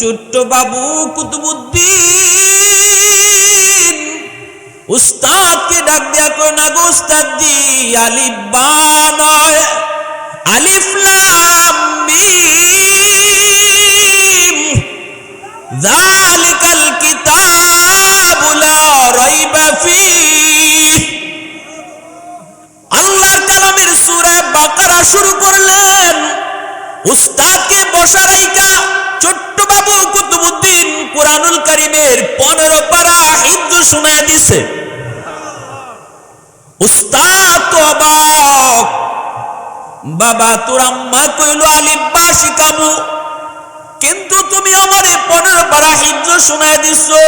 ছোট্ট বাবু কুতুবউদ্দিন উস্তাদকে ডাক দেয়া কই না গো উস্তাদ জি, আলিফ বা নয়, আলিফ লাম মিম, যালিকাল কিতাবু লা রাইবা ফীহ। আল্লাহর কালামের সূরা বাকারা শুরু করলেন। উস্তাদকে বসা রাইকা ছোট্ট বাবু কুতুবউদ্দিন কুরআনুল কারীমের 15 পারা হিফজ শুনায় দিছে। উস্তাদ তো অবাক, বাবা তোর আম্মা কইল আলিফ বা শিখাবো, কিন্তু তুমি আমারে 15 পারা হিফজ শুনায় দিছো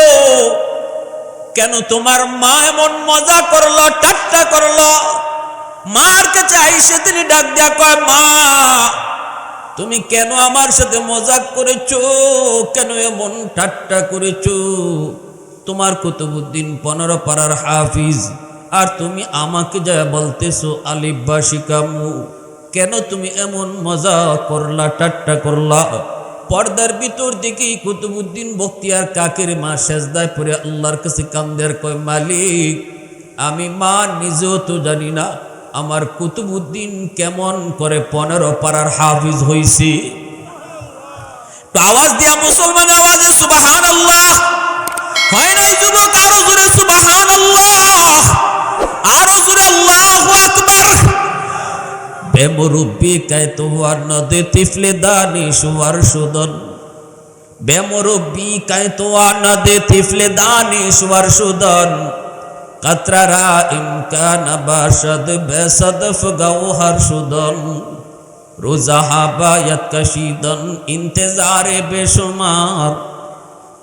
কেন? তোমার মা এমন মজা করলো, ঠাট্টা করলো। মার কাছে আইসে তিনি ডাক দেয়া কয়, মা তুমি কেন আমার সাথে মজাক করেছো, কেন এমন ঠাট্টা করেছো? তোমার কুতুবউদ্দিন 15 পারার হাফিজ, আর তুমি আমাকে যা বলতেছো আলিফ বা শিখামু, কেন তুমি এমন মজা করলা, ঠাট্টা করলা? পর্দার ভিতর দেখি কুতুবউদ্দিন বখতিয়ার কাকের মা সেজদায় পড়ে আল্লাহর কাছে কান্দের কয়, মালিক আমি মা নিজেও তো জানি না আমার কুতুবউদ্দিন কেমন করে 15 পারার হাফিজ হইছি। তো আওয়াজ দিয়া মুসলমান আওয়াজে সুবহানাল্লাহ হয় নাই যুবক? আরো জোরে সুবহানাল্লাহ, আরো জোরে আল্লাহু আকবার। বেমুরব্বি কায়তো আর নদে তিফলে দানিশ ওয়ার সুদন, বেমুরব্বি কায়তো আর নদে তিফলে দানিশ ওয়ার সুদন, কতরা ইমকান বাশদ বেসদফ গওহর সুদন, রোজাহাবায়ত কশিদন ইন্তজারে বেশুমার,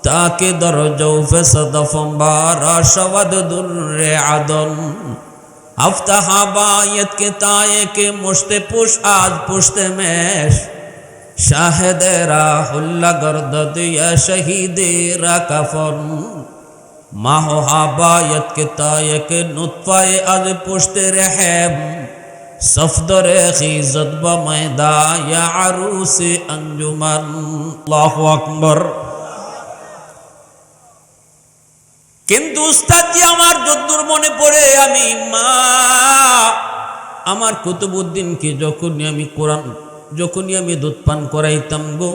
তাকে দরজৌ ফসদফ বারা শবদ দুর্রে আদন, আফতাহাবায়ত के ताये के मुश्ते पुश आज पुश्ते मेश, शाहिदेरा हुल्ला गर्दद या शहीदेरा कफन, माहो हाबायत के ताये के नुत्फाए आज पुश्ते रहम, सफदरे खीजत ब मैदा या अरूसे अंजुमन। अल्लाहु अकबर। কিন্তু উস্তাদজি আমার যদ্দূর মনে পড়ে, আমি মা আমার কুতুবউদ্দিনকে যখনই আমি দুধ পান করাইতাম গো,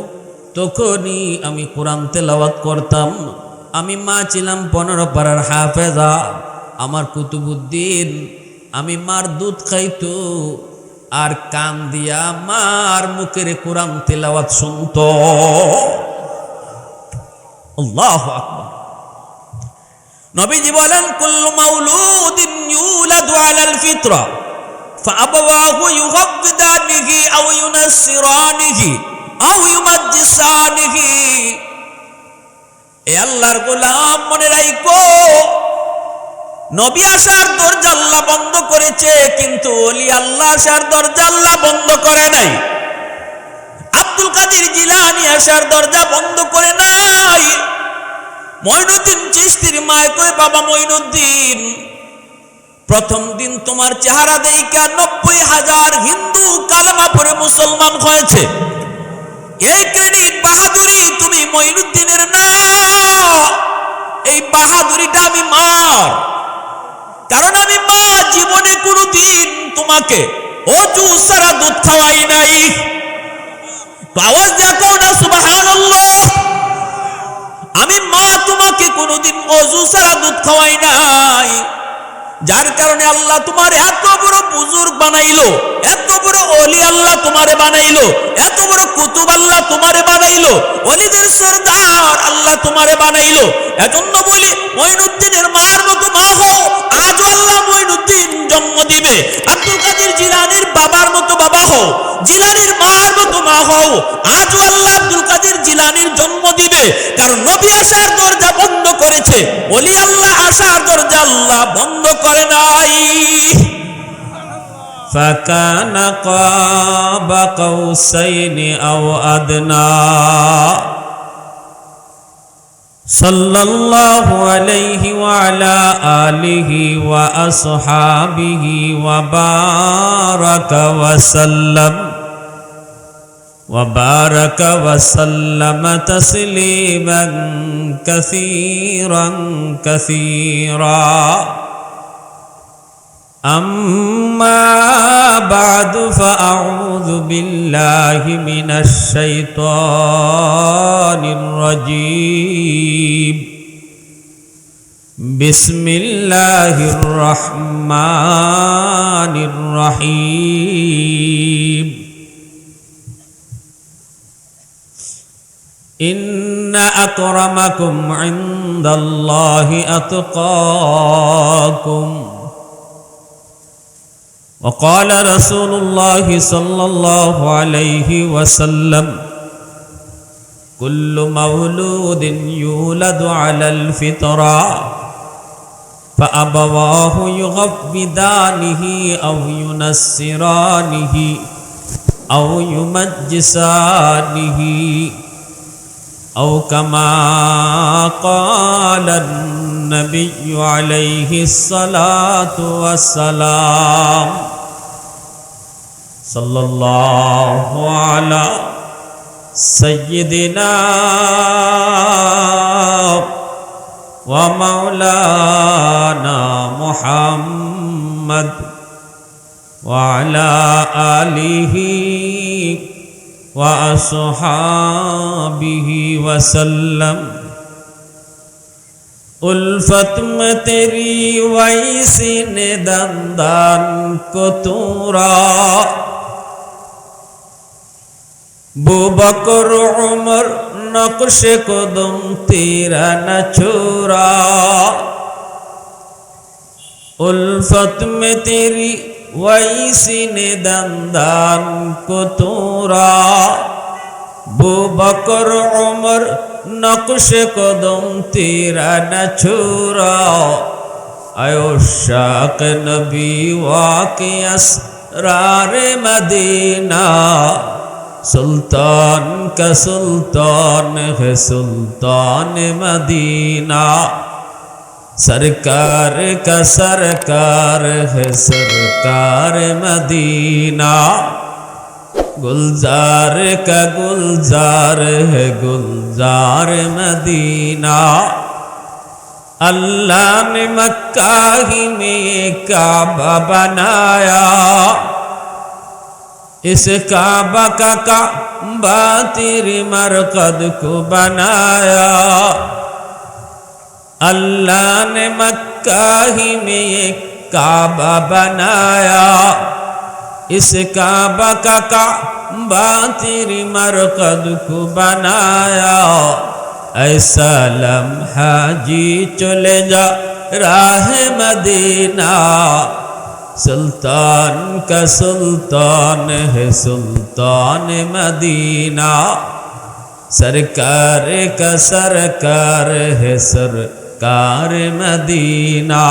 তখনই আমি কোরআন তেলাওয়াত করতাম। আমি মা ছিলাম 15 পারার হাফেজা। আমার কুতুবউদ্দিন আমি মার দুধ খাইতো আর কান দিয়া মার মুখের কোরআন তেলাওয়াত শুনতো। আল্লাহু আকবার। নবীজি বলেন, কুল্লু মাউলুদিন ইউলাদু আলাল ফিতরা ফাআবাওয়াহু ইউহাব্বিদানিহি আও ইউনাসসিরানিহি আও ইউমাজ্জিসানিহি। এ আল্লাহর গোলাম মনে রাখো, নবী আসার দরজা আল্লাহ বন্ধ করেছে, কিন্তু ওলি আল্লাহ আসার দরজা আল্লাহ বন্ধ করে নাই। আব্দুল কাদের জিলানী আসার দরজা বন্ধ করে নাই। মঈনুদ্দিন চিশতির মায় কয়, বাবা মঈনুদ্দিন, প্রথম দিন তোমার চেহারা দেইখা 90,000 হিন্দু কালেমা পড়ে মুসলমান হয়েছে। এই ক্রেডিট বাহাদুরি তুমি মঈনুদ্দিনের না, এই বাহাদুরিটা আমি মার। কারণ আমি মা জীবনে কোনোদিন তোমাকে অজু ছাড়া দুধ খাওয়াই নাই। আওয়াজ দেখো না সুবহানাল্লাহ। আমি মা তোমাকে কোনোদিন অজু ছাড়া দুধ খাওয়াই নাই, যার কারণে আল্লাহ তোমার এত বড় বুজুর্গ বানাইলো, এত বড় ওলি আল্লাহ তোমারে বানাইলো, এত বড় কুতুব আল্লাহ তোমারে বানাইলো, ওলিদের সরদার আল্লাহ তোমারে বানাইলো। এজন্য বলি, মঈনুদ্দিনের মার মতো মা হও, আজও আল্লাহ মঈনুদ্দিন জন্ম দিবে। আব্দুল কাদের জিলানীর বাবার মতো বাবা হও, জিলানীর মার মতো মা হও, আজও আল্লাহ আব্দুল কাদের জিলানীর জন্ম দিবে। কারণ নবী আসার দরজা বন্ধ করেছে, ওলি আল্লাহ আসার দরজা আল্লাহ বন্ধ করে নাই। ফাকানা কাবা কাউসাইনি আও আদনা, সাল্লাল্লাহু আলাইহি ওয়া আলা আলিহি ওয়া আসহাবিহি ওয়া বারাকা ওয়া সাল্লাম। وبارك وسلم تسليما كثيرا كثيرا أما بعد فأعوذ بالله من الشيطان الرجيم بسم الله الرحمن الرحيم إن أكرمكم عند الله أتقاكم وقال رسول الله صلى الله عليه وسلم كل مولود يولد على الفطرة فأبواه يغبدانه أو ينصرانه أو يمجسانه أو كما قال النبي عليه الصلاة والسلام صلى الله على سيدنا ومولانا محمد وعلى آله وأصحابه وسلم उल्फत में तेरी वैसी ने दंदान को तूरा बू बकर उमर नक्श को दुम तेरा न छुरा उल्फत में तेरी वैसी ने दंदान को तूरा बू बकर उमर नक्श कदम तेरा न छुरा आयो शाक नबी वाक़े असरार मदीना सुल्तान का सुल्तान है सुल्तान मदीना सरकार का सरकार है सरकार मदीना गुलजार का गुलजार है गुलजार मदीना अल्लाह ने मक्का ही में काबा बनाया इस काबा का काबा तेरे मरकद को बनाया अल्लाह ने मक्का ही में काबा बनाया इस काबा का काबा तेरी मरकद को बनाया ऐसा लम्हा जी चले जा राह मदीना सुल्तान का सुल्तान है सुल्तान मदीना सरकार का सरकार है सरकार मदीना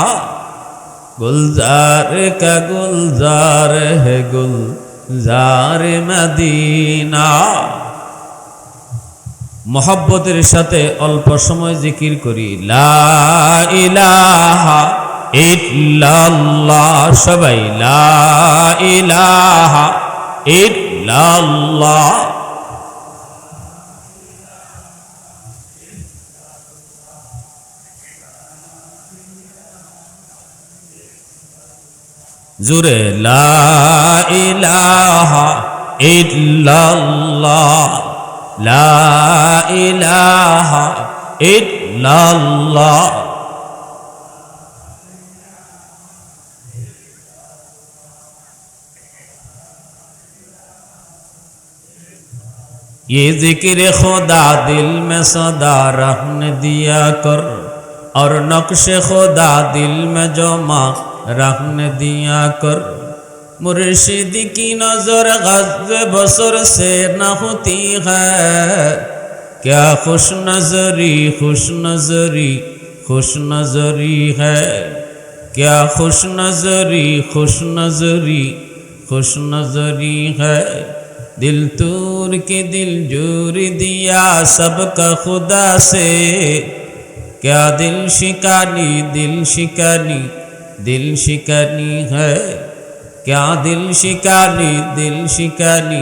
गुलजार का गुलजार है गुलजार मदीना मोहब्बतेर साथे अल्प समय जिकिर करी ला इलाहा इल्लाल्लाह सबाई ला इलाहा इल्लाल्लाह जुरे ला इलाहा इल्लल्लाह ला इलाहा इल्लल्लाह ये जिक्र खुदा दिल में सदा रहने दिया कर और नक्श खुदा दिल में जमा रखने दिया कर मुर्शिद की नजर गज़्ब बसर से न होती है क्या खुश नजरी खुश नजरी खुश नजरी है क्या खुश नजरी खुश नजरी खुश नजरी है दिल तूर के दिल जोर दिया सबका खुदा से क्या दिल शिकानी है क्या दिल शिकानी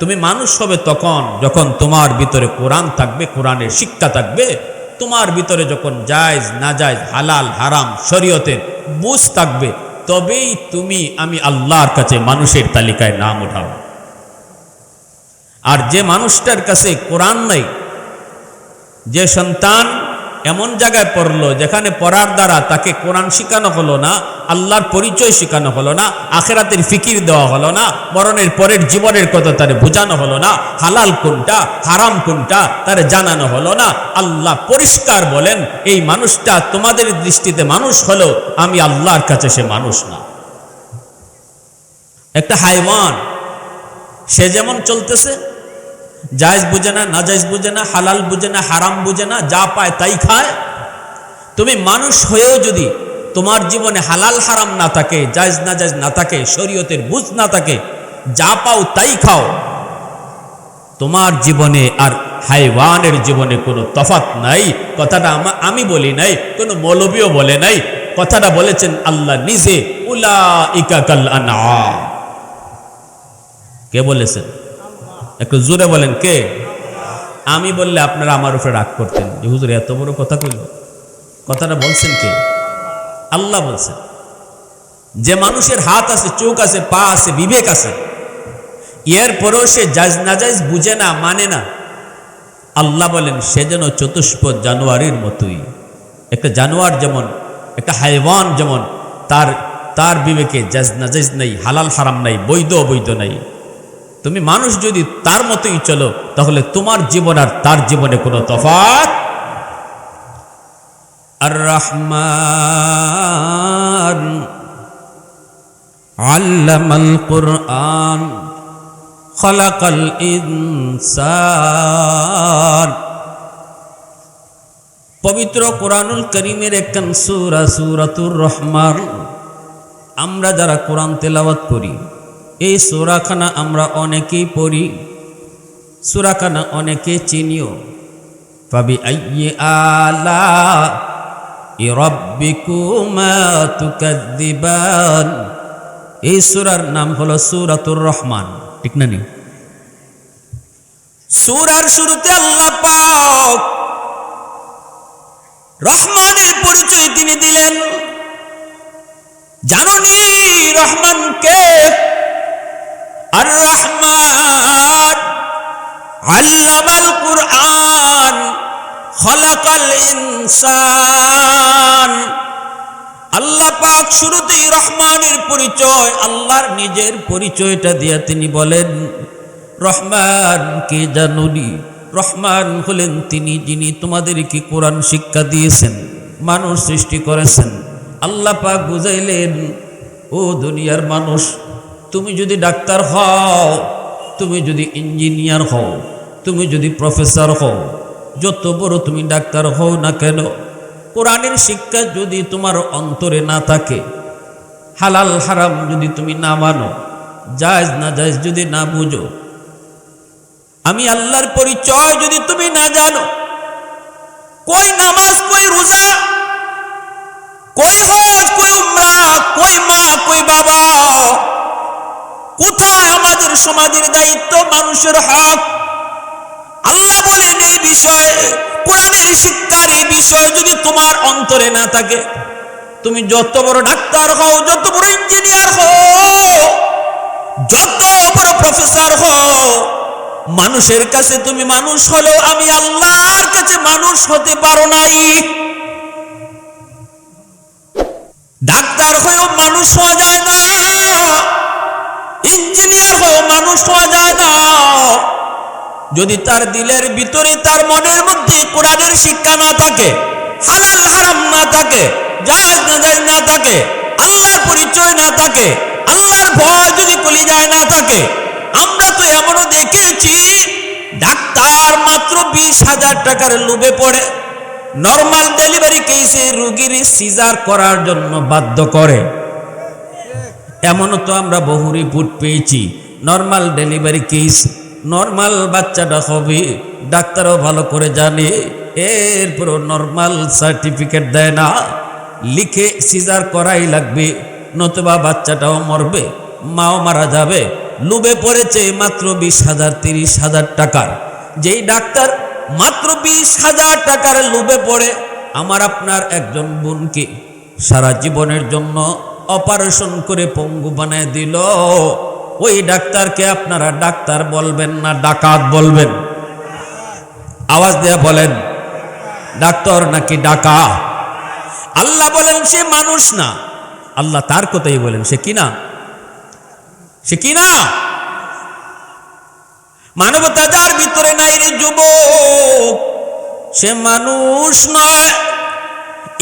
তুমি মানুষ হবে তখন যখন তোমার ভিতরে কোরআন থাকবে, কোরআনের শিক্ষা থাকবে, তোমার ভিতরে যখন জায়েজ নাজায়েজ হালাল হারাম শরীয়তের বুঝ থাকবে, তবেই তুমি আমি আল্লাহর কাছে মানুষের তালিকায় নাম উঠাও। আর যে মানুষটার কাছে কোরআন নাই, যে সন্তান এমন জায়গায় পড়লো যেখানে পড়ার দ্বারা তাকে কোরআন শেখানো হলো না, আল্লাহর পরিচয় শেখানো হলো না, আখিরাতের ফিকির দেওয়া হলো না, মরণের পরের জীবনের কথা তারে বোঝানো হলো না, হালাল কোনটা হারাম কোনটা তারে জানানো হলো না, আল্লাহ পরিষ্কার বলেন এই মানুষটা তোমাদের দৃষ্টিতে মানুষ হলো, আমি আল্লাহর কাছে সে মানুষ না। একটা হাইওয়ান, সে যেমন চলতেছে, জায়েজ বুঝে না, নাজায়েজ বুঝে না, হালাল বুঝে না, হারাম বুঝে না, যা পায় তাই খায়। তুমি মানুষ হয়েও যদি তোমার জীবনে হালাল হারাম না থাকে, জায়েজ নাজায়েজ না থাকে, শরীয়তের বুঝ না থাকে, যা পাও তাই খাও, তোমার জীবনে আর হাইওয়ানের জীবনে কোনো তফাৎ নাই। কথাটা আমি বলি নাই, কোনো মৌলবীও বলে নাই, কথাটা বলেছেন আল্লাহ নিজে। উলাইকা কাল আনআম। কে বলেছেন? একটু জোরে বলেন কে? আমি বললে আপনারা আমার উপরে রাগ করতেন যে হুজুর এত বড় কথা কইল। কথাটা বলছেন কে? আল্লাহ বলছেন। যে মানুষের হাত আছে, চোখ আছে, পা আছে, বিবেক আছে, এরপরেও সে জায়েজ নাজায়েজ বুঝে না, মানে না, আল্লাহ বলেন সে যেন চতুষ্পদ জানোয়ারের মতোই। একটা জানোয়ার যেমন, একটা হাইওয়ান যেমন তার বিবেকে জায়েজ নাজায়েজ নাই, হালাল হারাম নাই, বৈধ অবৈধ নাই, তুমি মানুষ যদি তার মতোই চলো তাহলে তোমার জীবন আর তার জীবনে কোনো তফাৎ। আর রহমান আল্লামাল কুরআন খালাকাল ইনসান। পবিত্র কোরআনুল কারীমের একখান সূরা, সূরাতুর রহমান। আমরা যারা কোরআন তেলাওয়াত করি, এই সূরাখানা আমরা অনেকেই পড়ি, সূরাখানা অনেকে চিনিও। ফাবি আইয়ি আলা'i রাব্বিকুমা তুকাযযিবান। এই সূরার নাম হলো সূরাতুর রহমান, ঠিক না? সূরার শুরুতে আল্লাহ পাক রহমানের পরিচয় তিনি দিলেন। জানোনি রহমান কে? আর রহমান আল্লামাল কুরআন খালাকাল ইনসান। আল্লাহ পাক শুরুতেই রহমানের পরিচয়, আল্লাহর নিজের পরিচয়টা দিয়ে তিনি বলেন রহমান কে জানোনি? রহমান হলেন তিনি যিনি তোমাদেরকে কোরআন শিক্ষা দিয়েছেন, মানুষ সৃষ্টি করেছেন। আল্লাহ পাক বুঝাইলেন, ও দুনিয়ার মানুষ, তুমি যদি ডাক্তার হও, তুমি যদি ইঞ্জিনিয়ার হও, তুমি যদি প্রফেসর হও, যত বড় তুমি ডাক্তার হও না কেন, কোরআনের শিক্ষা যদি তোমার অন্তরে না থাকে, হালাল হারাম যদি তুমি না মানো, জায়েজ না জায়েজ যদি না বুঝো, আমি আল্লাহর পরিচয় যদি তুমি না জানো, কই নামাজ, কই রোজা, কই হজ, কই উমরা, কই মা, কই বাবা, কোথায় আমাদের সমাজের দায়িত্ব, মানুষের হক, আল্লাহ বলেন এই বিষয়ে, কোরআনের শিক্ষার এই বিষয় যদি তোমার অন্তরে না থাকে, তুমি যত বড় ডাক্তার হও, যত বড় ইঞ্জিনিয়ার হও, যত বড় প্রফেসর হও, মানুষের কাছে তুমি মানুষ হলেও আমি আল্লাহর কাছে মানুষ হতে পারো নাই। ডাক্তার হয়েও মানুষ হওয়া যায় না, ইঞ্জিনিয়ার হয়েও মানুষ হওয়া যায় না, যদি তার দিলের ভিতরে, তার মনের মধ্যে কোরআনের শিক্ষা না থাকে, হালাল হারাম না থাকে, জায়েজ নাজায়েজ না থাকে, আল্লাহর পরিচয় না থাকে, আল্লাহর ভয় যদি কলিজায় না থাকে। আমরা তো এমনও দেখেছি ডাক্তার মাত্র 20,000 টাকার লোভে পড়ে নরমাল ডেলিভারি কেসে রোগীর সিজার করার জন্য বাধ্য করে। এমনও তো আমরা বহু রিপোর্ট পেয়েছি, নরমাল ডেলিভারি কেস, নরমাল বাচ্চাটা হবে, ডাক্তারও ভালো করে জানে, এরপরও নরমাল সার্টিফিকেট দেয় না, লিখে সিজার করাই লাগবে, নতুবা বাচ্চাটাও মরবে, মাও মারা যাবে, লোভে পড়েছে মাত্র 20,000 30,000 টাকার। যেই ডাক্তার মাত্র 20,000 টাকার লোভে পড়ে আমার আপনার একজন বোনকে সারা জীবনের জন্য অপারেশন করে পঙ্গু বানায় দিল, ওই ডাক্তারকে আপনারা ডাক্তার বলবেন না ডাকাত বলবেন? আওয়াজ দেয়া বলেন, ডাক্তার নাকি ডাকা? আল্লাহ বলেন সে মানুষ না। আল্লাহ তার কথাই বলেন, সে কি না? সে কি না? মানবতা যার ভিতরে নাই রে যুবক, সে মানুষ নয়।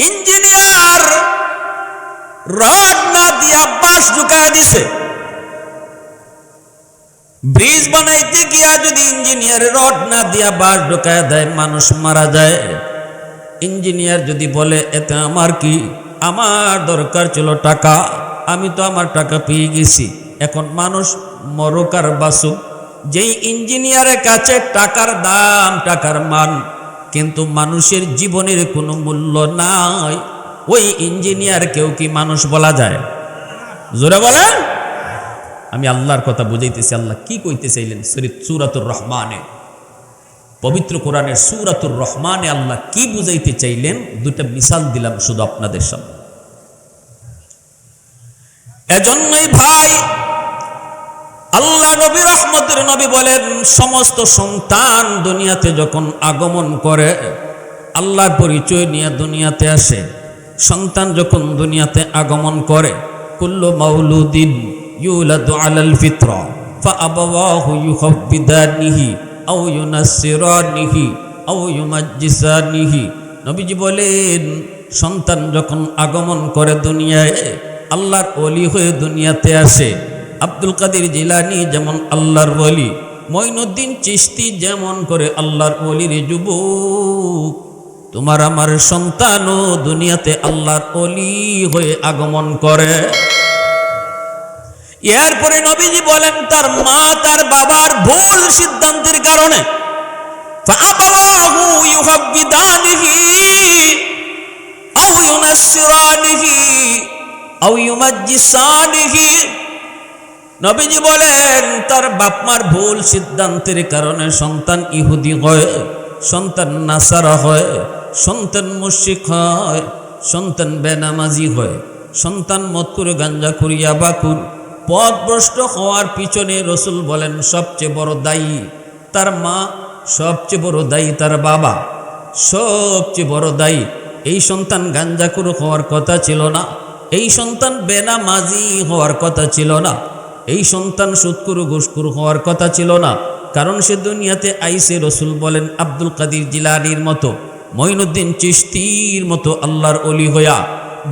ইঞ্জিনিয়ার রড না দিয়া বাঁশ ঢুকায় দিছে। ব্রিজ বানাইতে গিয়া যদি ইঞ্জিনিয়ার রড না দিয়া বাঁশ ঢুকায় দেয়, মানুষ মারা যায়। ইঞ্জিনিয়ার যদি বলে এতে আমার কি, আমার দরকার ছিল টাকা, আমি তো আমার টাকা পেয়ে গেছি, এখন মানুষ মরুক আর বাসুক। যেই ইঞ্জিনিয়ারের কাছে টাকার দাম, টাকার মান, কিন্তু মানুষের জীবনের কোনো মূল্য নাই, ওই ইঞ্জিনিয়ারকেও কি মানুষ বলা যায়? জোরে বলেন। আমি আল্লাহর কথা বুঝাইতেছি, আল্লাহ কি কইতে চাইলেন সূরাতুর রহমানে, পবিত্র কোরআনের সূরাতুর রহমানে আল্লাহ কি বুঝাইতে চাইলেন, দুটা মিসাল দিলাম শুধু আপনাদের সামনে। এজন্যই ভাই আল্লাহ নবী রহমতের নবী বলেন, সমস্ত সন্তান দুনিয়াতে যখন আগমন করে, আল্লাহর পরিচয় নিয়ে দুনিয়াতে আসে, সন্তান যখন দুনিয়াতে আগমন করে, কুল্লু মাউলুদিন ইউলাদু আলাল ফিতরা ফাআবাওয়াহু ইউহাব্বিদানিহি আও ইউনাসসিরানিহি আও ইউমাজ্জিসানিহি। নবীজি বলেন, সন্তান যখন আগমন করে দুনিয়ায়, আল্লাহর ওলি হয়ে দুনিয়াতে আসে। আব্দুল কাদের জিলানী যেমন আল্লাহর ওলি, মঈনুদ্দিন চিশতি যেমন করে আল্লাহর ওলির যুবক, তোমার আমার সন্তানও দুনিয়াতে আল্লাহর ওলি হয়ে আগমন করে। এরপরে নবীজি বলেন, তার মা তার বাবার ভুল সিদ্ধান্তের কারণে ফাআবাওয়াহু ইউহাব্বিদানিহি আও ইউনাসসিরানিহি আও ইউমাজ্জিসানিহি। নবীজি বলেন, তার বাপমার ভুল সিদ্ধান্তের কারণে সন্তান ইহুদি হয়, সন্তান নাসারা হয়, সন্তান মুশরিক হয়, সন্তান বেনামাজি হয়, সন্তান মদকুর গাঞ্জাখুর ইয়াবাখুর। পথভ্রষ্ট হওয়ার পিছনে রসুল বলেন সবচেয়ে বড় দায়ী তার মা, সবচেয়ে বড় দায়ী তার বাবা, সবচেয়ে বড় দায়ী। এই সন্তান গাঞ্জাখুর হওয়ার কথা ছিল না, এই সন্তান বেনামাজি হওয়ার কথা ছিল না, এই সন্তান সুদকুরু ঘুষখোর হওয়ার কথা ছিল না, কারণ সে দুনিয়াতে আইসে রসুল বলেন আব্দুল কাদের জিলানীর মতো, মঈনুদ্দিন চিশতির মতো আল্লাহর ওলি হইয়া।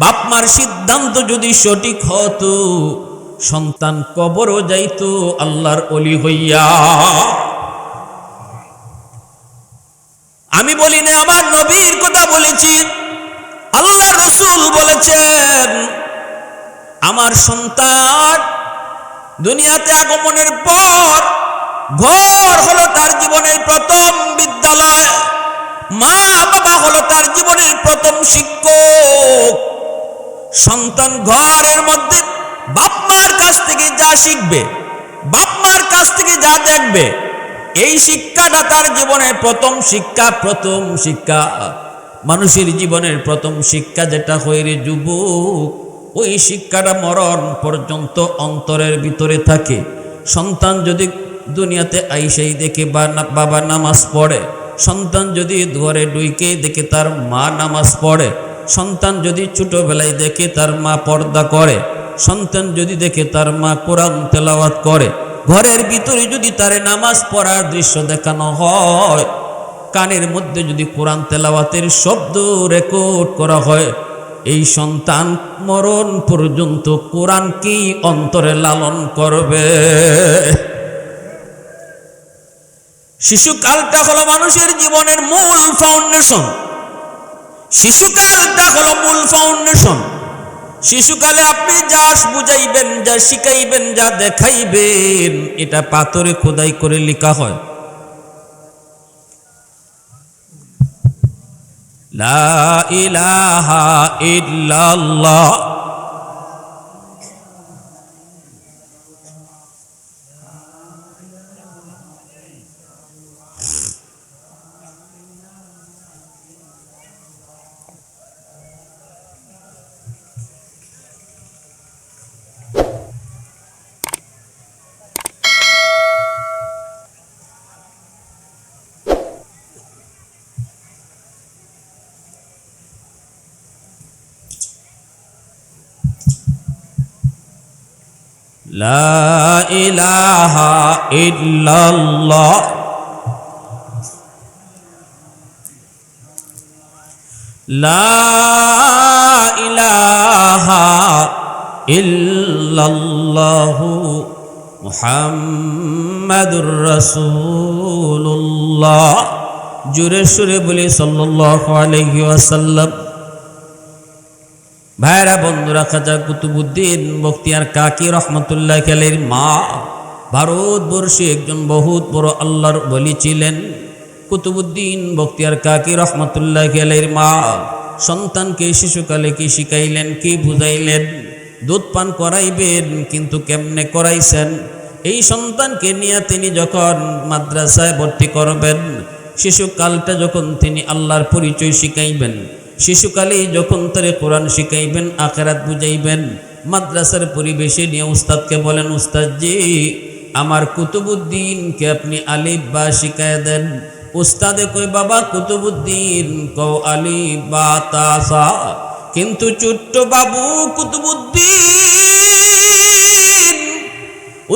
বাপমার সিদ্ধান্ত যদি সঠিক হতো, সন্তান কবরও যাইতো আল্লাহর ওলি হইয়া। আমি বলি না, আমার নবীর কথা বলেছি, আল্লাহর রসুল বলেছেন, আমার সন্তান দুনিয়াতে আগমনের পর ঘর হলো তার জীবনের প্রথম বিদ্যালয়, মা বাবা হলো তার জীবনের প্রথম শিক্ষক। সন্তান ঘরের মধ্যে বাপমার কাছ থেকে যা শিখবে, বাপমার কাছ থেকে যা দেখবে, এই শিক্ষাটা তার জীবনের প্রথম শিক্ষা। প্রথম শিক্ষা, মানুষের জীবনের প্রথম শিক্ষা যেটা হয় রে যুবক, ওই শিক্ষাটা মরণ পর্যন্ত অন্তরের ভিতরে থাকে। সন্তান যদি দুনিয়াতে আইসাই দেখে বাবা নামাজ পড়ে, সন্তান যদি ঘরে ঢুকে দেখে তার মা নামাজ পড়ে, সন্তান যদি ছোটবেলায় দেখে তার মা পর্দা করে, সন্তান যদি দেখে তার মা কোরআন তেলাওয়াত করে, ঘরের ভিতরে যদি তারে নামাজ পড়ার দৃশ্য দেখানো হয়, কানের মধ্যে যদি কোরআন তেলাওয়াতের শব্দ রেকর্ড করা হয়, এই সন্তান মরণ পর্যন্ত কোরআনকেই অন্তরে লালন করবে। শিশুকালটা হলো মানুষের জীবনের মূল ফাউন্ডেশন। শিশুকালটা হলো মূল ফাউন্ডেশন। শিশুকালে আপনি যা বুঝাইবেন, যা শিখাইবেন, যা দেখাইবেন, এটা পাথরে খোদাই করে লেখা হয়। লা ইলাহা ইল্লাল্লাহ। লা ইলাহা ইল্লাল্লাহ লা ইলাহা ইল্লাল্লাহু মুহাম্মাদুর রাসূলুল্লাহ। জোরে সুরে বলি সাল্লাল্লাহু আলাইহি ওয়াসাল্লাম। ভাইরা বন্ধুরা, খাজা কুতুবউদ্দিন বখতিয়ার কাকি রহমতুল্লাহ আলাইহির মা ভারতবর্ষে একজন বহুত বড় আল্লাহর ওলি ছিলেন। কুতুবউদ্দিন বখতিয়ার কাকি রহমতুল্লাহ আলাইহির মা সন্তানকে শিশুকালে কি শিখাইলেন, কি বুঝাইলেন? দুধ পান করাইবেন, কিন্তু কেমনে করাইছেন? এই সন্তানকে নিয়ে তিনি যখন মাদ্রাসায় ভর্তি করবেন, শিশুকালটা যখন তিনি আল্লাহর পরিচয় শিখাইবেন, শিশুকালেই যখন তারে কোরআন শিখাইবেন, আখিরাত বুঝাইবেন, মাদ্রাসার পরিবেশে নিয়ে উস্তাদকে বলেন, উস্তাদজি আমার কুতুবউদ্দিনকে আপনি আলিফ বা শিখায় দেন। উস্তাদে কই, বাবা কুতুবউদ্দিন কও আলিফ বা তা সা। কিন্তু ছোট্ট বাবু কুতুবউদ্দিন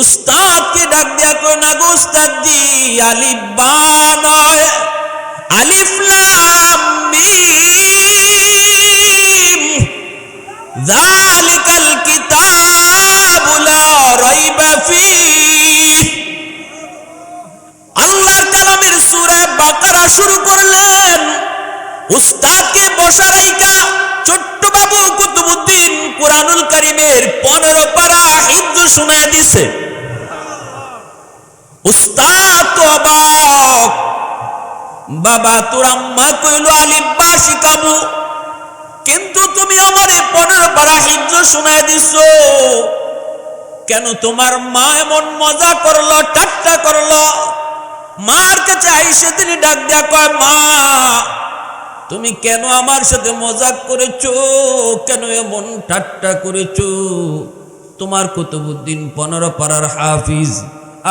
উস্তাদকে ডাক দেয়া কই, না গো উস্তাদজি আলিফ বা নয়, আলিফ লাম মিম, যালিকাল কিতাবু লা রাইবা ফীহ। আল্লাহর কালামের সূরা বাকারা শুরু করলেন। উস্তাদকে বসা রাইখা ছোট্ট বাবু কুতুবউদ্দিন কুরআনুল কারীমের 15 পারা হিফজ শুনায় দিছে। উস্তাদ তো অবাক, বাবা তোর আম্মা কইল আলিফ বা শিখাবো, কিন্তু তুমি আমারে 15 পারা হিফজ শুনায় দিছো, কেন? তোমার মা এমন মজা করলো, ঠাট্টা করলো? মার কাছে আইসে তিনি ডাক দেয়া কয়, মা তুমি কেন আমার সাথে মজাক করেছো, কেন এমন ঠাট্টা করেছো? তোমার কুতুবউদ্দিন 15 পারার হাফিজ,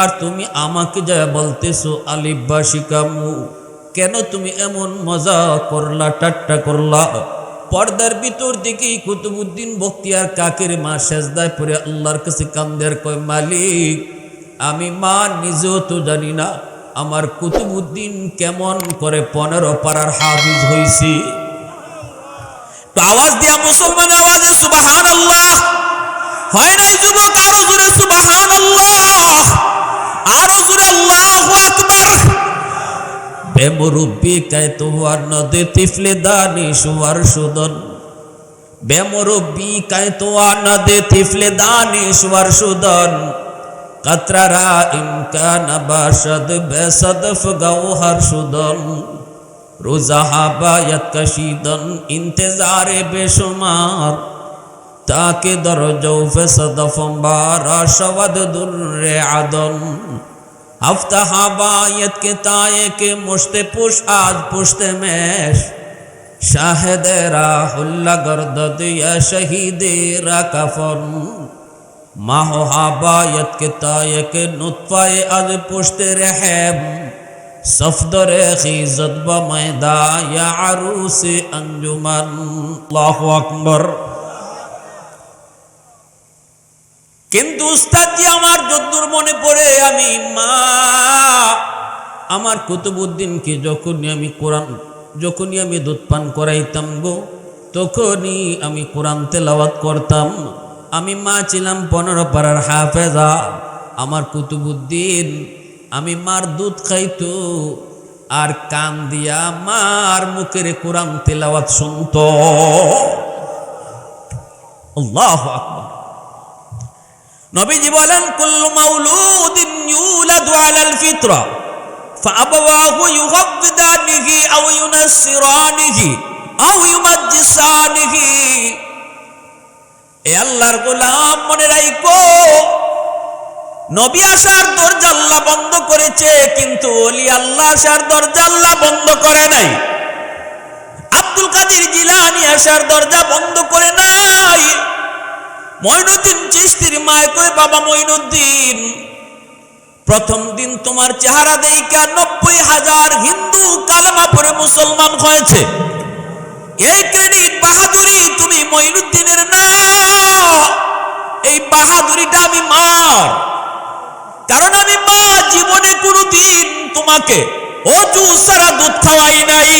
আর তুমি আমাকে যা বলতেছো আলিফ বা শিখামু, কেন তুমি এমন মজা করলা, ঠাট্টা করলা? পর্দার ভিতর থেকেই কুতুবউদ্দিন বখতিয়ার কাকের মা সেজদায় পড়ে আল্লাহর কাছে কান্দের কয়, মালিক আমি মা নিজেও তো জানি না আমার কুতুবউদ্দিন কেমন করে 15 পারার হাফিজ হইছি। তো আওয়াজ দিয়া মুসলমান আওয়াজে সুবহানাল্লাহ হয় নাই যুবক? আরো জোরে সুবহানাল্লাহ, আরো জোরে আল্লাহু আকবার। বেমুরব্বি কায়তো আর নদে তিফলে দানিশওয়ার সুদন, বেমুরব্বি কায়তো আর নদে তিফলে দানিশওয়ার সুদন, কাতরারা ইমকান বাশদ বেসদফ গৌহর সুদন, রোজাহা বায়াত কশিদন ইন্তজারে বেশুমার, তাকে দরজৌ ফেসদফ বারা শবদ দুর্রে আদন, হফতাহা বায়াত के ताये के मुश्ते पुश आज पुश्ते मेश, शाहिदेरा हुल्ला गर्दद या शहीदेरा कफन, माहो हाबायत के ताये के नुत्फाए आज पुश्ते रहम, सफदरे खीजत ब मैदा या अरूसे अंजुमन। अल्लाहु अकबर। কিন্তু উস্তাদজি আমার যদ্দূর মনে পড়ে, আমি মা আমার কুতুবউদ্দিনকে যখনই আমি দুধ পান করাইতাম গো, তখনই আমি কোরআন তেলাওয়াত করতাম। আমি মা ছিলাম 15 পারার হাফেজা। আমার কুতুবউদ্দিন আমি মার দুধ খাইতো আর কান দিয়া মার মুখের কোরআন তেলাওয়াত শুনতো। আল্লাহু আকবার। নবীজি বলেন, কুল্লু মাউলুদিন ইউলাদু আলাল ফিতরা ফাআবাওয়াহু ইউগাব্বিদানিহি আও ইউনাসসিরানিহি আও ইউমাজ্জিসানিহি। এ আল্লাহর গোলাম মনে রাখো, নবী আসার দরজা আল্লাহ বন্ধ করেছে, কিন্তু ওলি আল্লাহ আসার দরজা আল্লাহ বন্ধ করে নাই। আব্দুল কাদের জিলানী আসার দরজা বন্ধ করে নাই। মঈনুদ্দিন চিশতির মায় কই, বাবা মঈনুদ্দিন প্রথম দিন তোমার চেহারা দেইখা 90,000 হিন্দু কালেমা পড়ে মুসলমান হয়েছে। এই ক্রেডিট বাহাদুরি তুমি মঈনুদ্দিনের না, এই বাহাদুরিটা আমি মা তোমাকে অজু ছাড়া দুধ খাওয়াই নাই?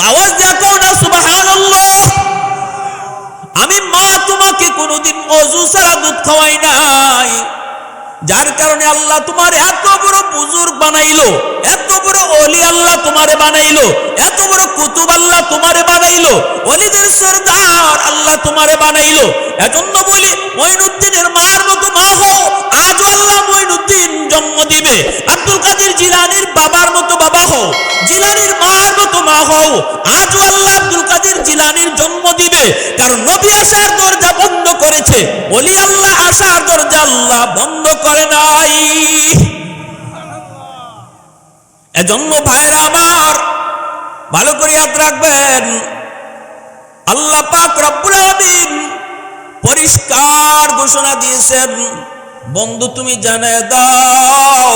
আওয়াজ দেখো না সুবহানাল্লাহ। আমি মা তোমাকে কোনোদিন অজু ছাড়া দুধ খাওয়াই নাই, যার কারণে আল্লাহ তোমার এত বড় বুজুর্গ বানাইলো, এত বড় ওলি আল্লাহ তোমারে বানাইলো, এত বড় কুতুব আল্লাহ তোমারে বানাইলো, ওলিদের সরদার আল্লাহ তোমারে বানাইলো। এজন্য বলি মঈনুদ্দিনের মার মতো মা হও, আজও আল্লাহ মঈনুদ্দিন জন্ম দিবে। আব্দুল কাদের জিলানীর বাবার মতো বাবা হও, জিলানীর মার মতো মা হও, আজও আল্লাহ আব্দুল কাদের জিলানীর জন্ম দিবে। কারণ নবী আসার দরজা বন্ধ করেছে, ওলি আল্লাহ আসার দরজা আল্লাহ বন্ধ করে নাই। এজন্য ভাইরা আমার ভালো করে ইয়াদ রাখবেন, আল্লাহ পাক রব্বুল আলামিন পরিষ্কার ঘোষণা দিয়েছেন, বন্ধু তুমি জানায় দাও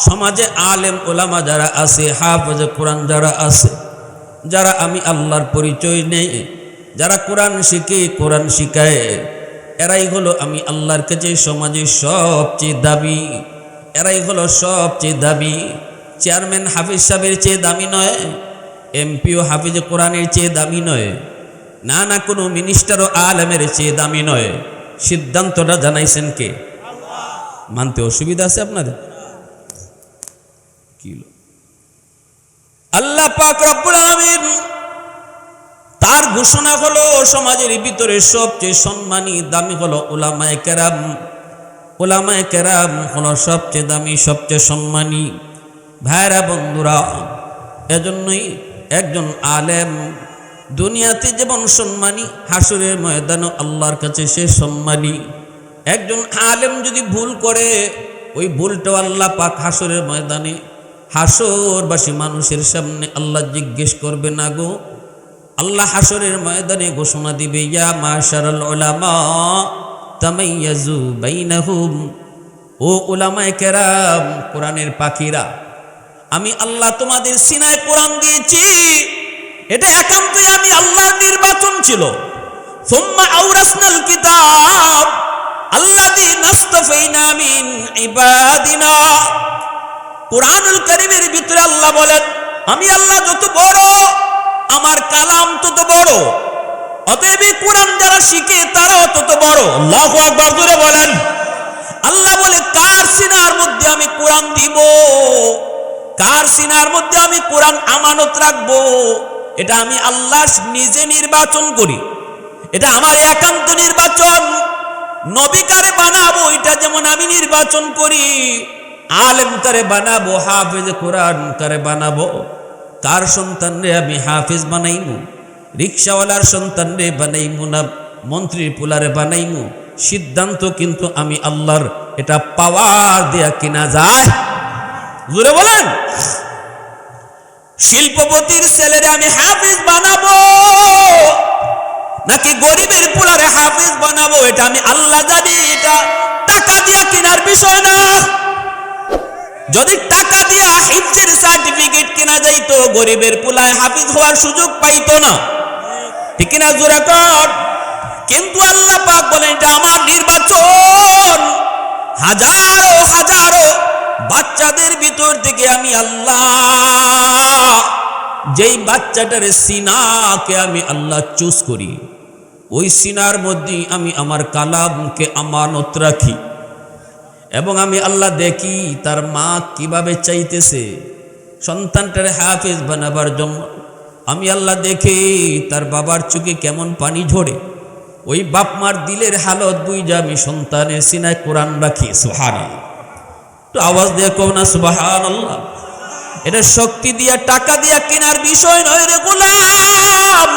সমাজে আলেম ওলামা যারা আছে, হাফেজে কোরআন যারা আছে, যারা আমি আল্লাহর পরিচয় নেই, যারা কোরআন শিখে কোরআন শিখায়, এরাই হলো আমি আল্লাহর কাছে সমাজের সবচেয়ে দাবি, এরাই হলো সবচেয়ে দাবি। চেয়ারম্যান হাফিজ সাহেবের চেয়ে দামি নয়, এমপিও হাফিজে কোরআনের চেয়ে দামি নয়, না না কোনো মিনিস্টারও আলেমের চেয়ে দামি নয়। সিদ্ধান্তটা জানাইছেন কে? মানতে অসুবিধা আছে আপনাদের? কি আল্লাহ পাক রব্বুল আলামিন তার ঘোষণা হলো সমাজের ভিতরে সবচেয়ে সম্মানী দামি হলো উলামায়ে কেরাম। উলামায়ে কেরাম হলো সবচেয়ে দামি সবচেয়ে সম্মানী। ভাইরা বন্ধুরা, এজন্যই একজন আলেম দুনিয়াতে যেমন সম্মানী, হাসরের ময়দানে আল্লাহর কাছে সে সম্মানী। একজন আলেম যদি ভুল করে, ওই ভুলটাও আল্লাহ পাক হাসরের ময়দানে হাসরবাসী মানুষের সামনে আল্লাহ জিজ্ঞেস করবে না গো। আল্লাহ হাসরের ময়দানে ঘোষণা দিবে, ইয়া মাশারাল উলামা তামাইয়াজু বাইনাহুম, ও উলামায়ে কেরাম, কোরআনের পাখিরা, আমি আল্লাহ তোমাদের সিনায় কোরআন দিয়েছি, এটা একান্তই আমি আল্লাহর নির্বাচন ছিল। সুম্মা আওরাসনাল কিতাব আল্লাযী নাসতাফাইনা মিন ইবাদিনা। কোরআনুল কারীমের ভিতরে আল্লাহ বলেন, আমি আল্লাহ যত বড়, আমার কালাম তত বড়, অতএব কোরআন যারা শিখে তারাও তত বড়। আল্লাহু আকবার জোরে বলেন। আল্লাহ বলে, কার সিনার মধ্যে আমি কোরআন দিব, কার সিনার মধ্যে আমি কোরআন আমানত রাখবো, এটা আমি আল্লাহ নিজে নির্বাচন করি, এটা আমার একান্ত নির্বাচন। নবী কারে বানাবো এটা যেমন আমি নির্বাচন করি, আলেম কারে বানাবো, হাফেজ কোরআন কারে বানাবো, কার সন্তানরে আমি হাফেজ বানাইমু, রিক্সাওয়ালার সন্তানরে বানাইমু না মন্ত্রীর পোলারে বানাইমু, সিদ্ধান্ত কিন্তু আমি আল্লাহর। এটা পাওয়ার দেয়া কিনা যায়? জোরে বলেন। শিল্পপতির ছেলেরে আমি হাফেজ বানাবো নাকি গরিবের পোলারে হাফেজ বানাবো, এটা আমি আল্লাহ জানি। এটা টাকা দিয়া কেনার বিষয় না। যদি টাকা দিয়া হিফজের সার্টিফিকেট কেনা যাইতো, গরিবের পোলায় হাফিজ হওয়ার সুযোগ পাইতো না, ঠিক কিনা? জোরে কর। কিন্তু আল্লাহ পাক বলেন, এটা আমার নির্বাচন। হাজারো হাজারো বাচ্চাদের ভিতর থেকে আমি আল্লাহ যেই বাচ্চাটার সিনাকে আমি আল্লাহ চুজ করি, ওই সিনার মধ্যে আমি আমার কালামকে আমানত রাখি। এবং আমি আল্লাহ দেখি তার মা কিভাবে চাইতেছে সন্তানটারে হাফেজ বানাবার জন্য। আমি আল্লাহ দেখি তার বাবার চোখে কেমন পানি ঝরে, ওই বাপ মার দিলের হালত বুঝে আমি সন্তানের সিনায় কোরআন রাখি। সুবহানাল্লাহ। তো আওয়াজ দিয়ে কও না সুবহানাল্লাহ। এটা শক্তি দিয়া টাকা দিয়া কেনার বিষয় নয় রে গোলাম।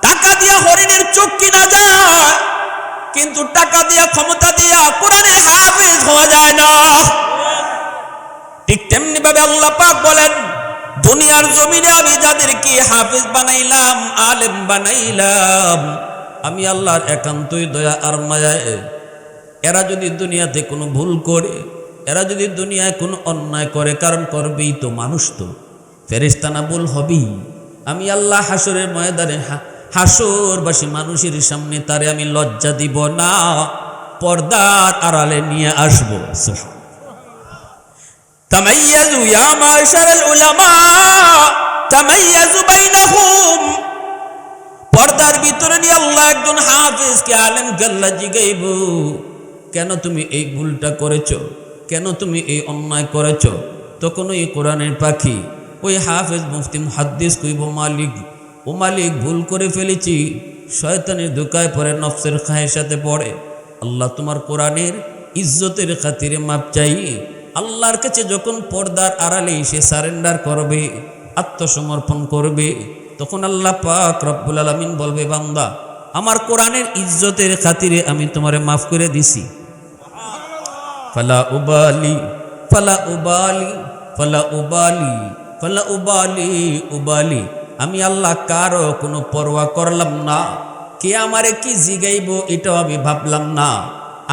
টাকা দিয়া হরিণের চোখ কিনা যায়, কিন্তু টাকা দিয়া ক্ষমতা দিয়া কোরআনের হাফেজ হওয়া যায় না। ঠিক তেমনি ভাবে আল্লাহ পাক বলেন, দুনিয়ার জমিনে আমি যাদেরকে হাফেজ বানাইলাম, আলেম বানাইলাম, আমি আল্লাহর একান্তই দয়া আর মায়ায়, এরা যদি দুনিয়াতে কোনো ভুল করে, এরা যদি দুনিয়ায় কোনো অন্যায় করে, কারণ করবেই তো, মানুষ তো, ফেরেশতা না ভুল হবেই। আমি আল্লাহ হাসরের ময়দানে হাসরবাসী মানুষের সামনে তারে আমি লজ্জা দিব না, পর্দার আড়ালে নিয়ে আসবো। তামাইয়াজু ইয়া মাশারাল উলামা তামাইয়াজু বাইনাহুম। পর্দার ভিতরে নিয়ে আল্লাহ একজন হাফেজকে আলেমকে আল্লাহ জিগাইব, কেন তুমি এই ভুলটা করেছো, কেন তুমি এই অন্যায় করেছো? তখন ওই কোরআনের পাখি ওই হাফেজ মুফতি মুহাদ্দিস কইব, মালিক ও মালিক, ভুল করে ফেলেছি, শয়তানের ধোকায় পড়ে, নফসের খায়েশাতে পড়ে। আল্লাহ তোমার কোরআনের ইজ্জতের খাতিরে মাপ চাই। আল্লাহর কাছে যখন পর্দার আড়ালে সে সারেন্ডার করবে, আত্মসমর্পণ করবে, তখন আল্লাহ পাক রব্বুল আলামিন বলবে, বান্দা আমার কোরআনের ইজ্জতের খাতিরে আমি তোমারে মাফ করে দিছি। ফালা উবালি ফালা উবালি ফালা উবালি ফালা উবালি উবালি, আমি আল্লাহ কারো কোনো পরোয়া করলাম না, কে আমারে কি জিগাইব এটাও আমি ভাবলাম না।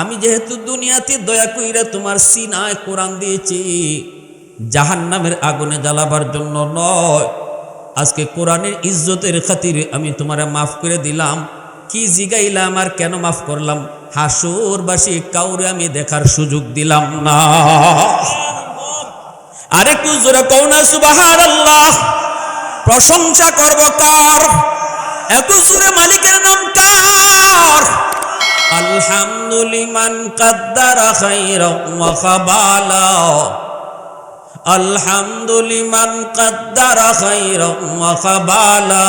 আমি যেহেতু দুনিয়াতে দয়া কইরা তোমার সিনায় কোরআন দিয়েছি, জাহান্নামের আগুনে জ্বালাবার জন্য নয়। আজকে কোরআনের ইজ্জতের খাতিরে আমি তোমারে মাফ করে দিলাম। কি জিগাইলাম আর কেন মাফ করলাম? হাসুরবাসী কাউরে আমি দেখার সুযোগ দিলাম না। আরেকটু জোরে কও না সুবহানাল্লাহ। প্রশংসা করব কার? এত জোরে মালিকের নাম কার? আলহামদুলিমান কাদ্দারা খাইরা ওয়া খাবালা, আলহামদুলিমান কাদ্দারা খাইরা ওয়া খাবালা,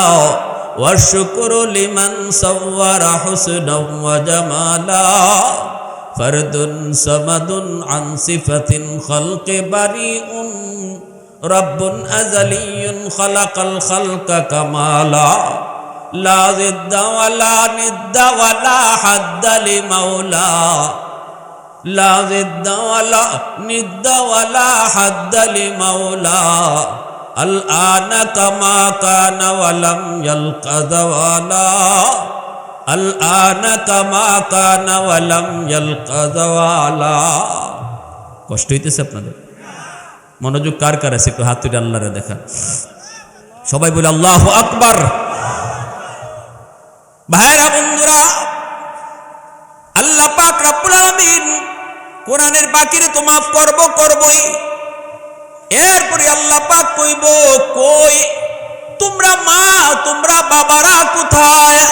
ওয়া শুকরু লিমান সাওয়ারা হুসনাও ওয়া জামালা, ফরদুন সামাদুন আন সিফাতিন খালকি বারিউন, রব্বুন আযালিয়ুন খালাকাল খালকা কামালা, লা জিদ্দা ওয়ালা নিদ্দা ওয়ালা হাদ্দা লিমাওলা, লা জিদ্দা ওয়ালা নিদ্দা ওয়ালা হাদ্দা লিমাওলা, আল আনা কামা কানা ওয়ালাম ইয়ালকা যাওয়ালা, আল আনা কামা কানা ওয়ালাম ইয়ালকা যাওয়ালা। কষ্ট হইতেছে আপনাদের? মনোযোগ কার কার আছে একটু হাত তুলে আল্লাহরে দেখা। সবাই বলে আল্লাহু আকবার। ভাইরা বন্ধুরা, আল্লাহ পাক রব্বুল আলামিন কোরআনের বাকিরে তো মাফ করবই। এরপরে আল্লাহ পাক কইব, কই তোমরা মা তোমরা বাবারা কোথায়?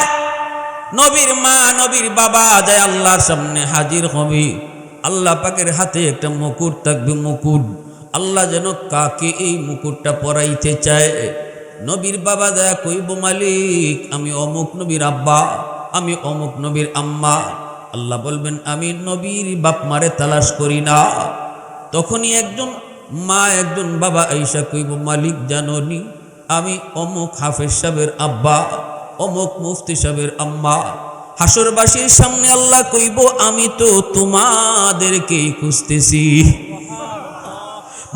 নবীর মা নবীর বাবা যায় আল্লাহর সামনে হাজির হবে। আল্লাহ পাকের হাতে একটা মুকুট থাকবে, মুকুট। আল্লাহ যেন কাকে এই মুকুটটা পরাইতে চায়। নবীর বাবা যায় কইব, মালিক আমি অমুক নবীর আব্বা, আমি অমুক নবীর আম্মা। আল্লাহ বলবেন, আমি নবীর বাপ মারে তালাশ করি না। তখনই একজন মা একজন বাবা আইসা কইব, মালিক জানোনি আমি অমুক হাফেজ সাহেবের আব্বা, অমুক মুফতি সাহেবের আম্মা। হাসরবাসীর সামনে আল্লাহ কইব, আমি তো তোমাদেরকেই খুঁজতেছি।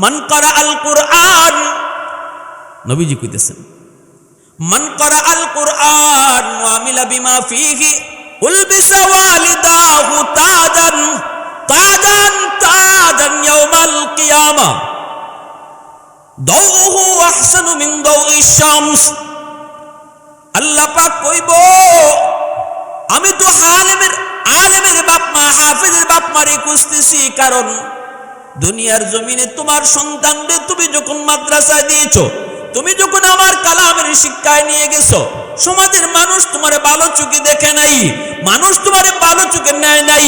মান কারা আল কুরআন, নবীজি কইতেছেন, মান কারা আল কুরআন ওয়া আমিলা বিমা ফীহি উলবিসা ওয়ালিদাহু তাজান তাজান তাজান ইয়াউমাল কিয়ামা দাউহু আহসানু মিন দাউইশ শামস। আল্লাহ পাক কইব, আমি তো আলেমের বাপ মা হাফেজের বাপ মারে খুঁজতেছি, কারণ দুনিয়ার জমিনে তোমার সন্তানদের তুমি যখন মাদ্রাসায় দিয়েছো, তুমি যখন আমার কালামের শিক্ষায় নিয়ে গেছো, সমাজের মানুষ তোমারে ভালো চোখে দেখে নাই, মানুষ তোমারে ভালো চোখে নেয় নাই,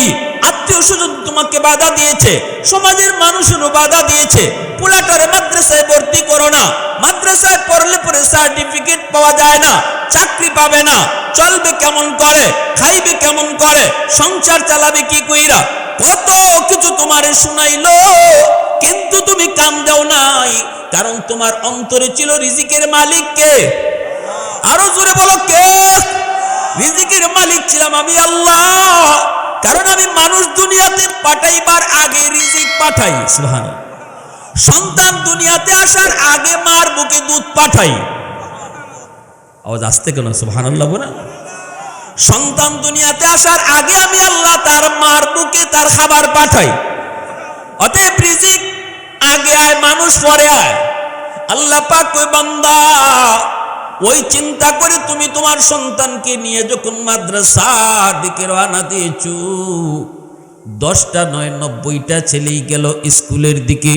আত্মীয় স্বজন তোমাকে বাধা দিয়েছে, সমাজের মানুষেরও বাধা দিয়েছে, পোলাটারে মাদ্রাসায় ভর্তি করো না, মাদ্রাসায় পড়লে পরে সার্টিফিকেট পাওয়া যায় না, চাকরি পাবে না, চলবে কেমন করে, খাইবে কেমন করে, সংসার চালাবে কি কইরা, কত কিছু তোমারে শুনাইলো, কিন্তু তুমি কাম দাও নাই, কারণ তোমার অন্তরে ছিল রিজিকের মালিক কে? আরো জোরে বলো কে? রিজিকের মালিক ছিলাম আমি আল্লাহ, কারণ আমি মানুষ দুনিয়াতে পাঠাইবার আগে রিজিক পাঠাই। সুবহানাল্লাহ। সন্তান দুনিয়াতে আসার আগে মার বুকে দুধ পাঠাই। আওয়াজ আসতে কেন? সুবহানাল্লাহ বলে। সন্তান দুনিয়াতে আসার আগে আমি আল্লাহ তার মার বুকে তার খাবার পাঠাই। অতএব রিজিক আগে আয়, মানুষ পরে আয়। আল্লাহ পাক কই, বান্দা ওই চিন্তা করে তুমি তোমার সন্তানকে নিয়ে যখন মাদ্রাসার দিকে রওনা দিয়েছো, 10টা নয় 90টা ছেলেই গেল স্কুলের দিকে,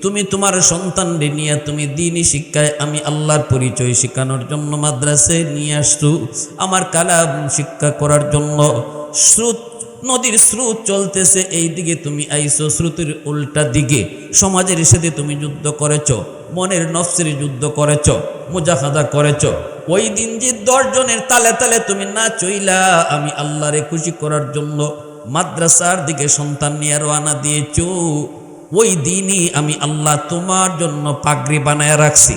তুমি তোমার সন্তানরে নিয়ে তুমি দ্বীনি শিক্ষায় আমি আল্লাহর পরিচয় শেখানোর জন্য মাদ্রাসায় নিয়ে আসছো, আমার কালাম শিক্ষা করার জন্য। স্রোত, নদীর স্রোত চলতেছে, এই দিকে তুমি আইছো, স্রোতের উল্টা দিকে সমাজের সাথে তুমি যুদ্ধ করেছ, মনের নফসের যুদ্ধ করেছ, মুজাহাদা করেছ। ওই দিন যে 10 জনের তালে তালে তুমি না চইলা আমি আল্লাহরে খুশি করার জন্য মাদ্রাসার দিকে সন্তান নিয়ে রওনা দিয়েছ, ওই দিনই আমি আল্লাহ তোমার জন্য পাগড়ি বানায় রাখছি।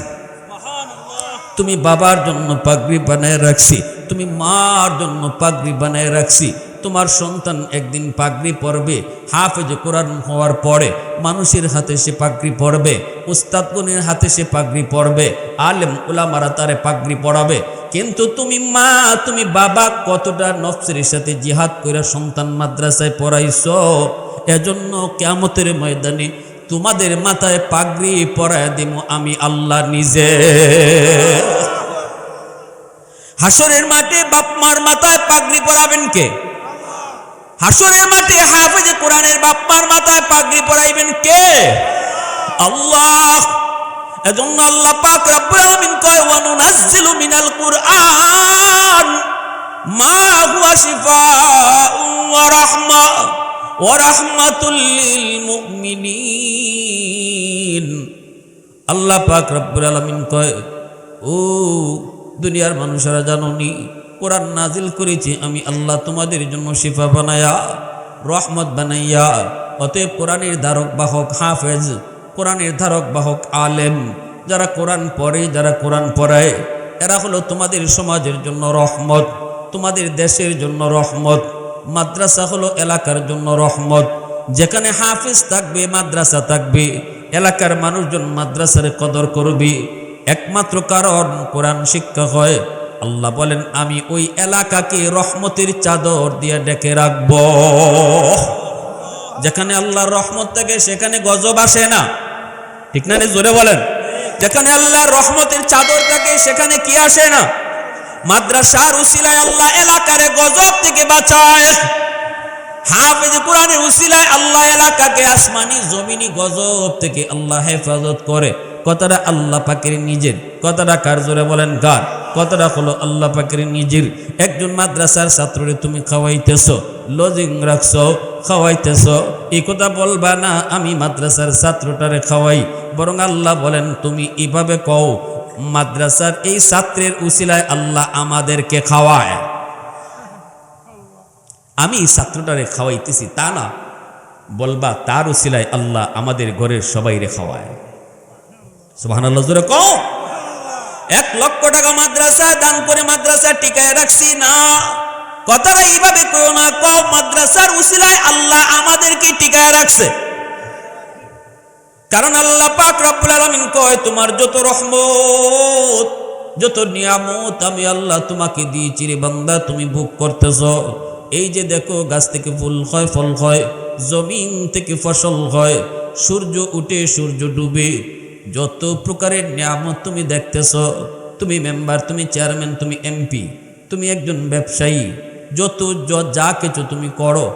তুমি বাবার জন্য পাগড়ি বানায় রাখছি, তুমি মার জন্য পাগড়ি বানায় রাখছি। তোমার সন্তান একদিন পাগড়ি পরবে, হাফেজে কোরআন হওয়ার পরে মানুষের হাতে সে পাগড়ি পরবে, উস্তাদগণের হাতে সে পাগড়ি পরবে, আলেম উলামারা তারে পাগড়ি পরাবে। কিন্তু তুমি মা, তুমি বাবা কতটা নফসের সাথে জিহাদ করে সন্তান মাদ্রাসায় পড়াইছো, এজন্য কিয়ামতের ময়দানে তোমাদের মাথায় পাগড়ি পরায় দিব আমি আল্লাহ নিজে। হাসরের মাঠে বাপ মার মাথায় পাগড়ি পরাবেন কে? হাসরের মাঠে হাফেজে কোরআনের বাপ মার মাথায় পাগড়ি পরাইবেন কে? আল্লাহ। এজন্য আল্লাহ পাক রব্বুল আলামিন কয় ওয়া নুনাজ্জিলু মিনাল কুরআন মা হুয়া শিফাউন ওয়া রাহমা ওয়া রাহমাতুল লিল মুমিনিন। আল্লাহ পাক রব্বুল আলামিন কয়, ও দুনিয়ার মানুষেরা জানোনি কোরআন নাজিল করেছি আমি আল্লাহ তোমাদের জন্য শিফা বানায়া, রহমত বানাইয়া। অতএব কোরআনের ধারক বাহক হাফেজ, কোরআনের ধারক বাহক আলেম, যারা কোরআন পড়ে, যারা কোরআন পড়ায়, এরা হলো তোমাদের সমাজের জন্য রহমত, তোমাদের দেশের জন্য রহমত। মাদ্রাসা হলো এলাকার জন্য রহমত। যেখানে হাফেজ থাকবে, মাদ্রাসা থাকবে, এলাকার মানুষজন মাদ্রাসার কদর করবে। একমাত্র কারণ কোরআন শিক্ষা হয়। আল্লাহ বলেন আমি ওই এলাকাকে রহমতের চাদর দিয়ে ডেকে রাখব। যেখানে আল্লাহর রহমত থাকে সেখানে গজব আসে না, ঠিক না? জোরে বলেন। যেখানে আল্লাহর রহমতের চাদর থাকে সেখানে কি আসে না? মাদ্রাসার উসিলায় আল্লাহ এলাকারে গজব থেকে বাঁচায়। হাফেজ কোরআনের উসিলায় আল্লাহ এলাকাকে আসমানি জমিনি গজব থেকে আল্লাহ হেফাজত করে। কথাটা আল্লাহ পাকের নিজের, কথাটা কার? জোরে বলেন কার? কথাটা হলো আল্লাহ পাকের নিজের। একজন মাদ্রাসার ছাত্ররে তুমি খাওয়াইতেছো, লজিং রাখছো, খাওয়াইতেছো, এই কথা বলবা না আমি মাদ্রাসার ছাত্রটারে খাওয়াই, বরং আল্লাহ বলেন তুমি এইভাবে কও মাদ্রাসার এই ছাত্রের উসিলায় আল্লাহ আমাদেরকে খাওয়ায়, আমি এই ছাত্রটারে খাওয়াইতেছি, তা না, বলবা তার উসিলায় আল্লাহ আমাদের ঘরের সবাইরে খাওয়ায়। সুবহানাল্লাহ, জোরে কও। 1 লক্ষ টাকা মাদ্রাসায় দান করে মাদ্রাসা টিকায় রাখছি না, কথাটা এইভাবে কও না, কও মাদ্রাসার উসিলায় আল্লাহ আমাদেরকে টিকায় রাখছে। কারণ আল্লাহ পাক রব্বুল আলামিন কয় তোমার যত রহমত, যত নিয়ামত আমি আল্লাহ তোমাকে দিয়েছি রে বান্দা, তুমি ভোগ করতেছো। এই যে দেখো গাছ থেকে ফুল হয়, ফল হয়, জমিন থেকে ফসল হয়, সূর্য উঠে সূর্য ডুবে, যত প্রকারের নিয়ামত তুমি দেখতেছ, তুমি মেম্বার, তুমি চেয়ারম্যান, তুমি এমপি, তুমি একজন ব্যবসায়ী, যত যা কিছু তুমি করো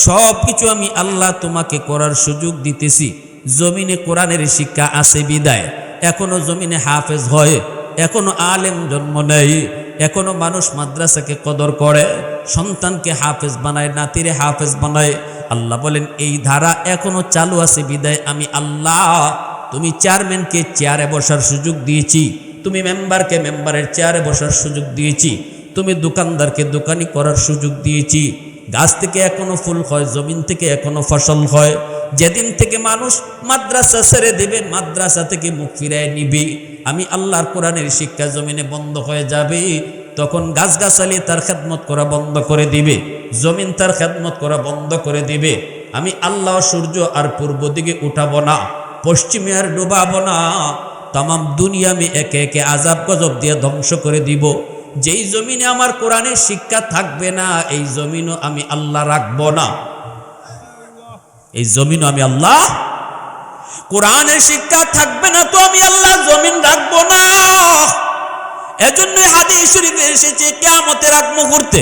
সব কিছু আমি আল্লাহ তোমাকে করার সুযোগ দিতেছি। জমিনে কোরআনের শিক্ষা আছে বিদায় এখনো জমিনে হাফেজ হয়, এখনো আলেম জন্ম নেয়, এখনো মানুষ মাদ্রাসাকে কদর করে, সন্তানকে হাফেজ বানায়, নাতিরে হাফেজ বানায়। আল্লাহ বলেন এই ধারা এখনো চালু আছে বিদায় আমি আল্লাহ তুমি চেয়ারম্যানকে চেয়ারে বসার সুযোগ দিয়েছি, তুমি মেম্বারকে মেম্বারের চেয়ারে বসার সুযোগ দিয়েছি, তুমি দোকানদারকে দোকানি করার সুযোগ দিয়েছি। গাছ থেকে এখনো ফুল হয়, জমিন থেকে এখনো ফসল হয়। যেদিন থেকে মানুষ মাদ্রাসা ছেড়ে দেবে, মাদ্রাসা থেকে মুখ ফিরায় নিবে, আমি আল্লাহর কোরআনের শিক্ষা জমিনে বন্ধ হয়ে যাবে, তখন গাছগাছালি তার খেদমত করা বন্ধ করে দিবে, জমিন তার খেদমত করা বন্ধ করে দিবে। আমি আল্লাহ সূর্য আর পূর্ব দিকে উঠাবো না, পশ্চিমে আর ডুবাবো না, তামাম দুনিয়া আমি একে একে আযাব গজব দিয়ে ধ্বংস করে দিব। যেই জমিনে আমার কোরআনের শিক্ষা থাকবে না, এই জমিনও আমি আল্লাহ রাখবো না, এই জমিনও আমি আল্লাহ, কোরআনের শিক্ষা থাকবে না তো আমি আল্লাহ জমিন রাখবো না। এজন্য হাদিস শরীফে এসেছে কিয়ামতের আগ মুহূর্তে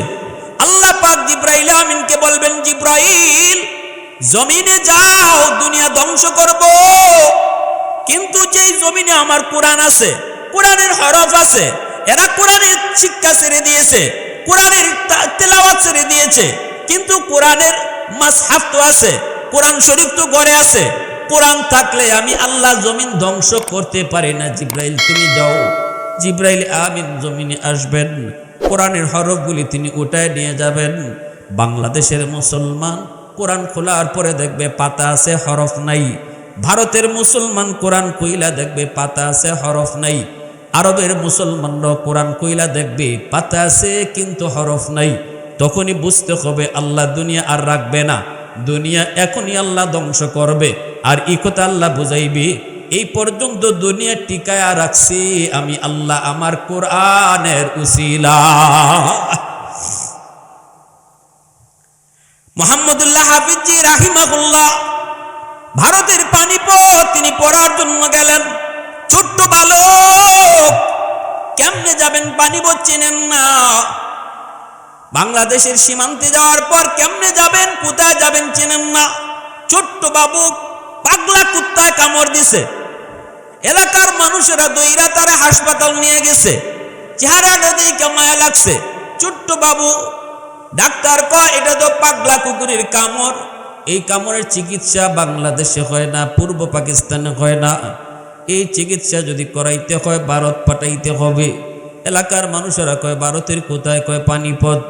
আল্লাহ পাক জিবরাইল আমিনকে বলবেন, জিবরাইল জমিনে যাও, দুনিয়া ধ্বংস করব, কিন্তু যেই জমিনে আমার কোরআন আছে, কোরআনের হরফ আছে, এরা কোরআনের শিক্ষা ছেড়ে দিয়েছে, কোরআনের তেলাওয়াত ছেড়ে দিয়েছে, কিন্তু কোরআনের মাসহাফ তো আছে, কোরআন শরীফ তো ঘরে আছে। কোরআন থাকলে আমি আল্লাহ জমিন ধ্বংস করতে পারি না। জিব্রাইল তুমি যাও, জিব্রাইল আমিন জমিনে আসবেন, কোরআনের হরফগুলি তিনি উঠায় নিয়ে যাবেন। বাংলাদেশের মুসলমান কোরআন খোলার পরে দেখবে পাতা আছে হরফ নাই। ভারতের মুসলমান কোরআন কইলা দেখবে পাতা আছে হরফ নাই। আরবের মুসলমানরা কোরআন কইলা দেখবে পাতা আছে কিন্তু হরফ নাই। তখনই বুঝতে হবে আল্লাহ দুনিয়া আর রাখবে না, দুনিয়া এখনই আল্লাহ ধ্বংস করবে। আর এই কথা আল্লাহ বুঝাইবি, এই পর্যন্ত দুনিয়া টিকায়া রাখছি আমি আল্লাহ আমার কোরআনের উসিলা। মুহাম্মদুল্লাহ হাফিজি রাহিমাহুল্লাহ ভারতের পানিপথ তিনি পড়ার জন্য গেলেন। ছোট্ট বালক, কেমনে যাবেন পানিপথ চেনেন না। বাংলাদেশের সীমান্তে যাওয়ার পর কেমনে যাবেন, কোথায় যাবেন চেনেন না। ছোট্ট বাবু পাগলা কুত্তায় কামড় দিছে, এলাকার মানুষেরা দইরা তারা হাসপাতাল নিয়ে গেছে। চেহারাটা দেখে মায়া লাগছে। ছোট্ট বাবু, ডাক্তার কয় এটা তো পাগলা কুকুরের কামড়, এই কামড়ের চিকিৎসা বাংলাদেশে হয় না, পূর্ব পাকিস্তানে হয় না, এই চিকিৎসা যদি করাইতে হয় ভারত পাঠাইতে হবে। এলাকার মানুষেরা কয় ভারতের কোথায়, কয় পানিপথ।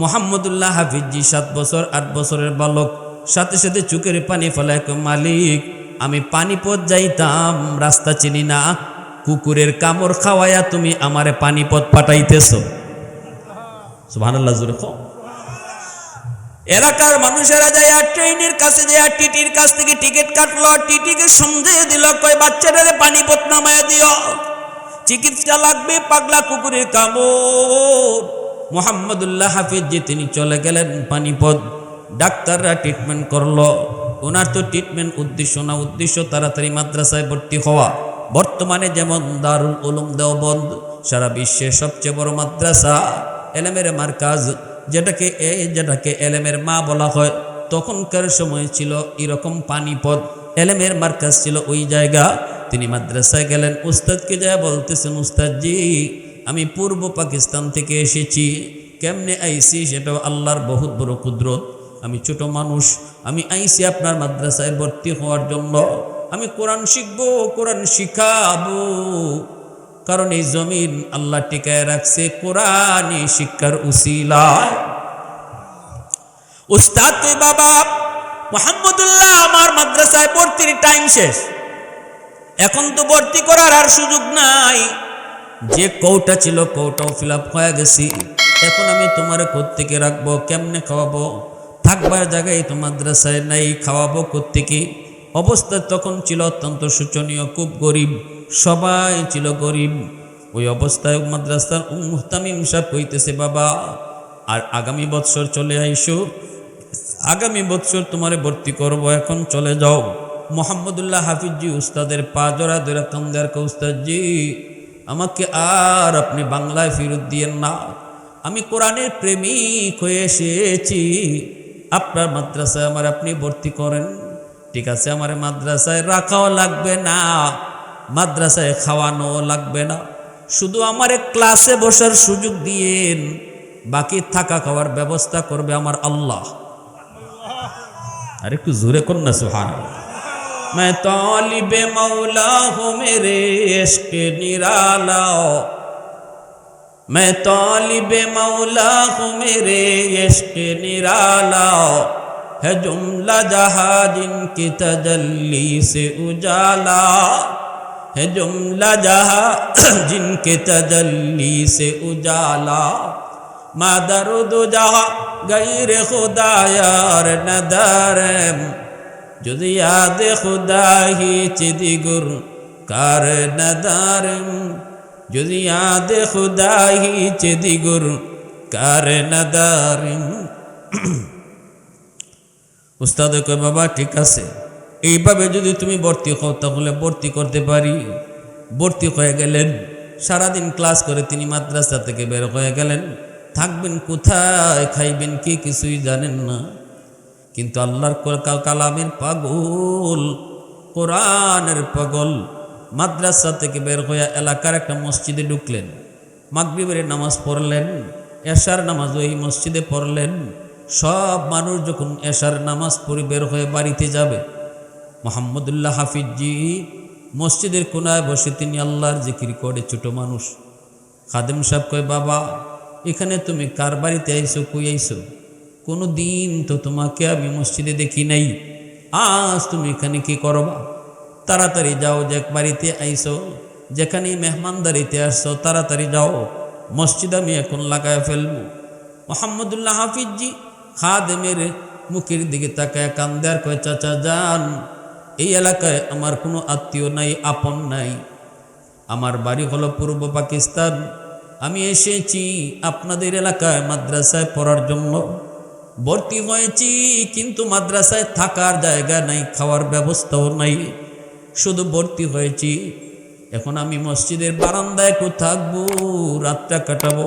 মুহাম্মদুল্লাহ হাফিজি 7 বছর 8 বছরের বালক, সাথে সাথে চোখের পানি ফেলায় কয় মালিক আমি পানিপথ যাইতাম, রাস্তা চিনি না, কুকুরের কামড় খাওয়াইয়া তুমি আমারে পানিপথ পাঠাইতেছ। সুবহানাল্লাহ জোরে কও। এলাকার মানুষেরা যায় ট্রেনের কাছে যায় টিটির কাছ থেকে টিকিট কাটলো, টিটিকে সন্দেহ দিল, কয় বাচ্চাটারে পানিপথ নামায় দিও, চিকিৎসা লাগবে, পাগলা কুকুরের কামড়। মুহাম্মদুল্লাহ হাফিজি তিনি চলে গেলেন পানিপথ। ডাক্তাররা ট্রিটমেন্ট করলো। ওনার তো ট্রিটমেন্ট উদ্দেশ্য না, উদ্দেশ্য তাড়াতাড়ি মাদ্রাসায় ভর্তি হওয়া। বর্তমানে যেমন দারুল উলুম দেওবন্দ সারা বিশ্বের সবচেয়ে বড় মাদ্রাসা, এলেমের মার্কাজ, যেটাকে এলেমের মা বলা হয়, তখনকার সময় ছিল এরকম পানিপথ, এলেমের মার্কাজ ছিল ওই জায়গা। তিনি মাদ্রাসায় গেলেন, উস্তাদকে যায় বলতেছেন উস্তাদজি আমি পূর্ব পাকিস্তান থেকে এসেছি, কেমনে আইসি সেটাও আল্লাহর বহুত বড় কুদরত। আমি ছোট মানুষ, আমি আইসি আপনার মাদ্রাসায় ভর্তি হওয়ার জন্য, আমি কোরআন শিখবো, কোরআন শিখাবো, কারণ এই জমিন আল্লাহ টিকায় রাখছে কোরআনী শিক্ষার উসিলায়। উস্তাদ কই বাবা মুহাম্মদুল্লাহ আমার মাদ্রাসায় ভর্তির টাইম শেষ, এখন তো ভর্তি করার আর সুযোগ নাই, যে কৌটা ছিল কৌটাও ফিল আপ হয়ে গেছি, এখন আমি তোমার কোত্থেকে রাখবো, কেমনে খাওয়াবো, থাকবার জায়গায় তো মাদ্রাসায় নাই, খাওয়াবো কোত্থেকে। অবস্থা তখন ছিল অত্যন্ত শোচনীয়, খুব গরিব, সবাই ছিল গরিব। ওই অবস্থায় মাদ্রাসার মুহতামিম সাহেব কইতেছে বাবা আর আগামী বৎসর চলে আইসো, আগামী বৎসর তোমারে ভর্তি করব, এখন চলে যাও। মুহাম্মদুল্লাহ হাফিজি উস্তাদের পা জড়া ধরে কান্দার কে উস্তাদজি আমাকে আর আপনি বাংলায় ফেরত দিয়েন না, আমি কোরআনের প্রেমিক হয়ে এসেছি, আপনার মাদ্রাসায় আমার আপনি ভর্তি করেন। ঠিক আছে, আমার মাদ্রাসায় রাখাও লাগবে না, মাদ্রাসায় খাওয়ানো লাগবে না, শুধু আমার ক্লাসে বসার সুযোগ দিয়েন, বাকি থাকা খাওয়ার ব্যবস্থা করবে আমার আল্লাহ। আর একটু জোরে কর না সুবহানাল্লাহ। मैं तालिबे मौला हूँ मेरे इश्क निराला, मैं तालिबे मौला हूँ मेरे इश्क निराला, है जुमला जहाँ जिनकी तजल्ली से उजाला, है जुमला जहाँ जिनके तजल्ली से उजाला, मादर दो जहाँ गैर खुदा यार नदारम, যদি याद खुदा ही चिदिगुर कार नदारम, যদি याद खुदा ही चिदिगुर कार नदारम। উস্তাদ কয় বাবা ঠিক আছে, এইভাবে যদি তুমি ভর্তি হও তাহলে ভর্তি করতে পারি। ভর্তি হয়ে গেলেন, সারাদিন ক্লাস করে তিনি মাদ্রাসা থেকে বের হয়ে গেলেন। থাকবেন কোথায়, খাইবেন কি কিছুই জানেন না, কিন্তু আল্লাহর কালামের পাগল, কোরআনের পাগল মাদ্রাসা থেকে বের হয়ে এলাকার একটা মসজিদে ঢুকলেন, মাগরিবের নামাজ পড়লেন, এশার নামাজ ওই মসজিদে পড়লেন। সব মানুষ যখন এশার নামাজ পড়ে বের হয়ে বাড়িতে যাবে, মোহাম্মদুল্লাহ হাফিজজি মসজিদের কোনায় বসে তিনি আল্লাহর জিকির করে। ছোট মানুষ। খাদেম সাহেব কয়, বাবা এখানে তুমি কার বাড়িতে আইছো, কই আইছো? কোনো দিন তো তোমাকে আমি মসজিদে দেখি নাই, আজ তুমি এখানে কি করবা? তাড়াতাড়ি যাও, যে বাড়িতে আইছো, যেখানেই মেহমানদারিতে আসছো তাড়াতাড়ি যাও, মসজিদ আমি এখন লাগায় ফেলবো। মোহাম্মদুল্লাহ হাফিজজি খাদেমের মুখের দিকে তাকায় কান্দে আর কয়, চাচা যান, এই এলাকায় আমার কোনো আত্মীয় নাই, আপন নাই। আমার বাড়ি হলো পূর্ব পাকিস্তান। আমি এসেছি আপনাদের এলাকায় মাদ্রাসায় পড়ার জন্য, ভর্তি হয়েছি, কিন্তু মাদ্রাসায় থাকার জায়গা নাই, খাওয়ার ব্যবস্থাও নাই, শুধু ভর্তি হয়েছি। এখন আমি মসজিদের বারান্দায় একটু থাকবো, রাতটা কাটাবো,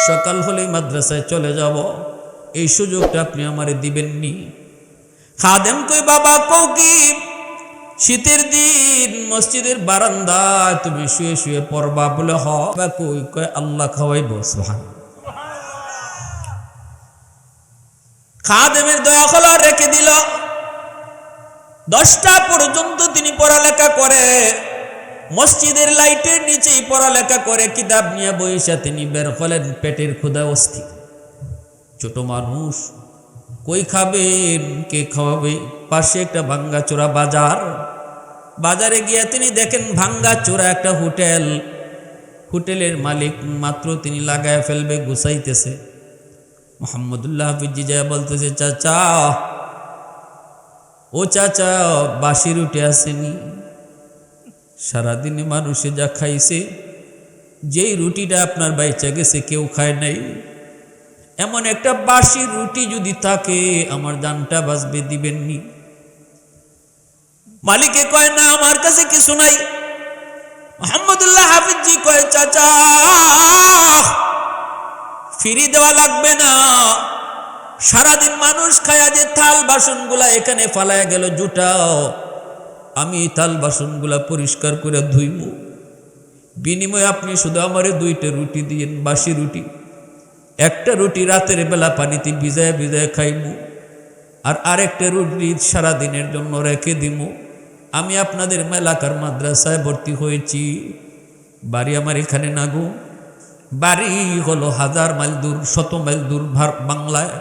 সকাল হলেই মাদ্রাসায় চলে যাব। এই সুযোগটা আপনি আমারে দিবেননি? খাদেম কই, বাবা কও কি? শীতের দিন মসজিদের বারান্দায় তুমি শুয়ে শুয়ে পড়বা? বলে হ। কই? কয় আল্লাহ খাওয়াইব। সুবহানাল্লাহ। খাদেমের দয়া হলো, রেখে দিল। 10টা পর্যন্ত তিনি পড়ালেখা করে, মসজিদের লাইটের নিচেই পড়ালেখা করে, কিতাব নিয়ে বইসা তিনি বের হলেন। পেটের ক্ষুধা অস্থির। ছোট মানুষ, কই খাবেন, কে খাওয়াবে? পাশে একটা ভাঙ্গাচোরা বাজার। বাজারে গিয়ে তিনি দেখেন ভাঙ্গাচোরা একটা হোটেল। হোটেলের মালিক মাত্র তিনি লাগায় ফেলবে, গুছাইতেছে। মোহাম্মদুল্লাহ হাফিজজি যা বলতেছে, চাচা ও চাচা, বাসি রুটি আসেনি? সারাদিনে মানুষে যা খাইছে, যেই রুটিটা আপনার বাইচা গেছে কেউ খায় নাই, এমন একটা বাসি রুটি যদি থাকে আমার জানটা বাঁচবে, দিবেননি? মালিকে কয়, না আমার কাছে কিছু নাই। মোহাম্মদুল্লাহ হাফিজজি কয়, চাচা ফিরি দেওয়া লাগবে না, সারাদিন মানুষ খায়া যে থাল বাসনগুলা এখানে ফালায়া গেল, জুটাও, আমি থাল বাসনগুলা পরিষ্কার করে ধুইব, বিনিময়ে আপনি শুধু আমারে 2টা রুটি দিয়েন, বাসি রুটি। একটা রুটি রাতের বেলা পানিতে ভিজায় ভিজায় খাইব, আর আরেকটা রুটি সারাদিনের জন্য রেখে দিব। আমি আপনাদের এলাকার মাদ্রাসায় ভর্তি হয়েছি, বাড়ি আমার এখানে না গো, বাড়ি হলো 1000 মাইল দূর, 100 মাইল দূর বাংলায়।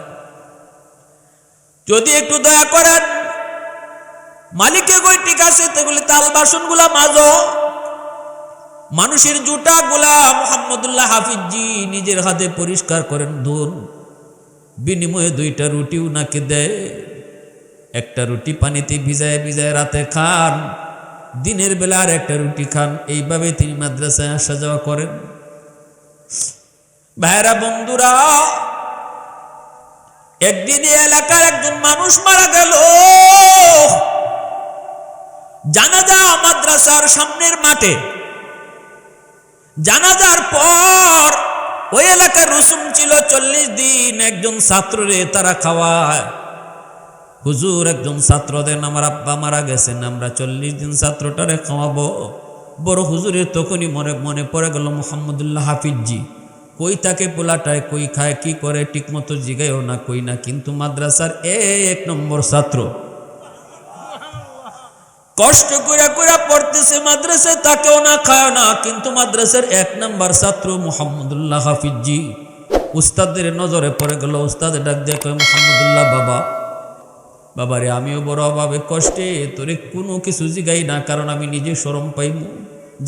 যদি একটু দয়া করেন। মালিকে কই, ঠিক আছে, তাহলে তাল বাসনগুলা মাজো। মানুষের জুটাগুলা মোহাম্মদুল্লাহ হাফিজজি নিজের হাতে পরিষ্কার করেন, ধুন। বিনিময়ে 2টা রুটি উনাকে দেয়। একটা রুটি পানিতে ভিজায় ভিজায় রাতে খান, দিনের বেলা আর একটা রুটি খান। এইভাবে তিনি মাদ্রাসায় আসা যাওয়া করেন। ভাইরা বন্ধুরা, একদিন এলাকার একজন মানুষ মারা গেল। জানাজা মাদ্রাসার সামনের মাঠে। জানাজার পর ওই এলাকার রসুম ছিল 40 দিন একজন ছাত্ররে তারা খাওয়ায়। হুজুর, একজন ছাত্র দেন, আমার আব্বা মারা গেছেন, আমরা 40 দিন ছাত্রটারে খাওয়াবো। বড় হুজুরের তখনই মনে পড়ে গেল মোহাম্মদুল্লাহ হাফিজজি, কই তাকে পোলাটায়, কই খায়, কি করে, ঠিক মতো জিগায়ও না, কই না, কিন্তু মাদ্রাসার 1 নম্বর ছাত্র। কষ্ট করে করে পড়তেছে মাদ্রাসায়, তাকেও না খায় না, কিন্তু মাদ্রাসার 1 নম্বর ছাত্র মোহাম্মদুল্লাহ হাফিজজি। উস্তাদের নজরে পড়ে গেল। উস্তাদ ডাক দিয়ে কয়, মোহাম্মদুল্লাহ বাবারে, আমিও বড় অভাবে কষ্টে, তোরে কোনো কিছু জিগাই না, কারণ আমি নিজে শরম পাইব।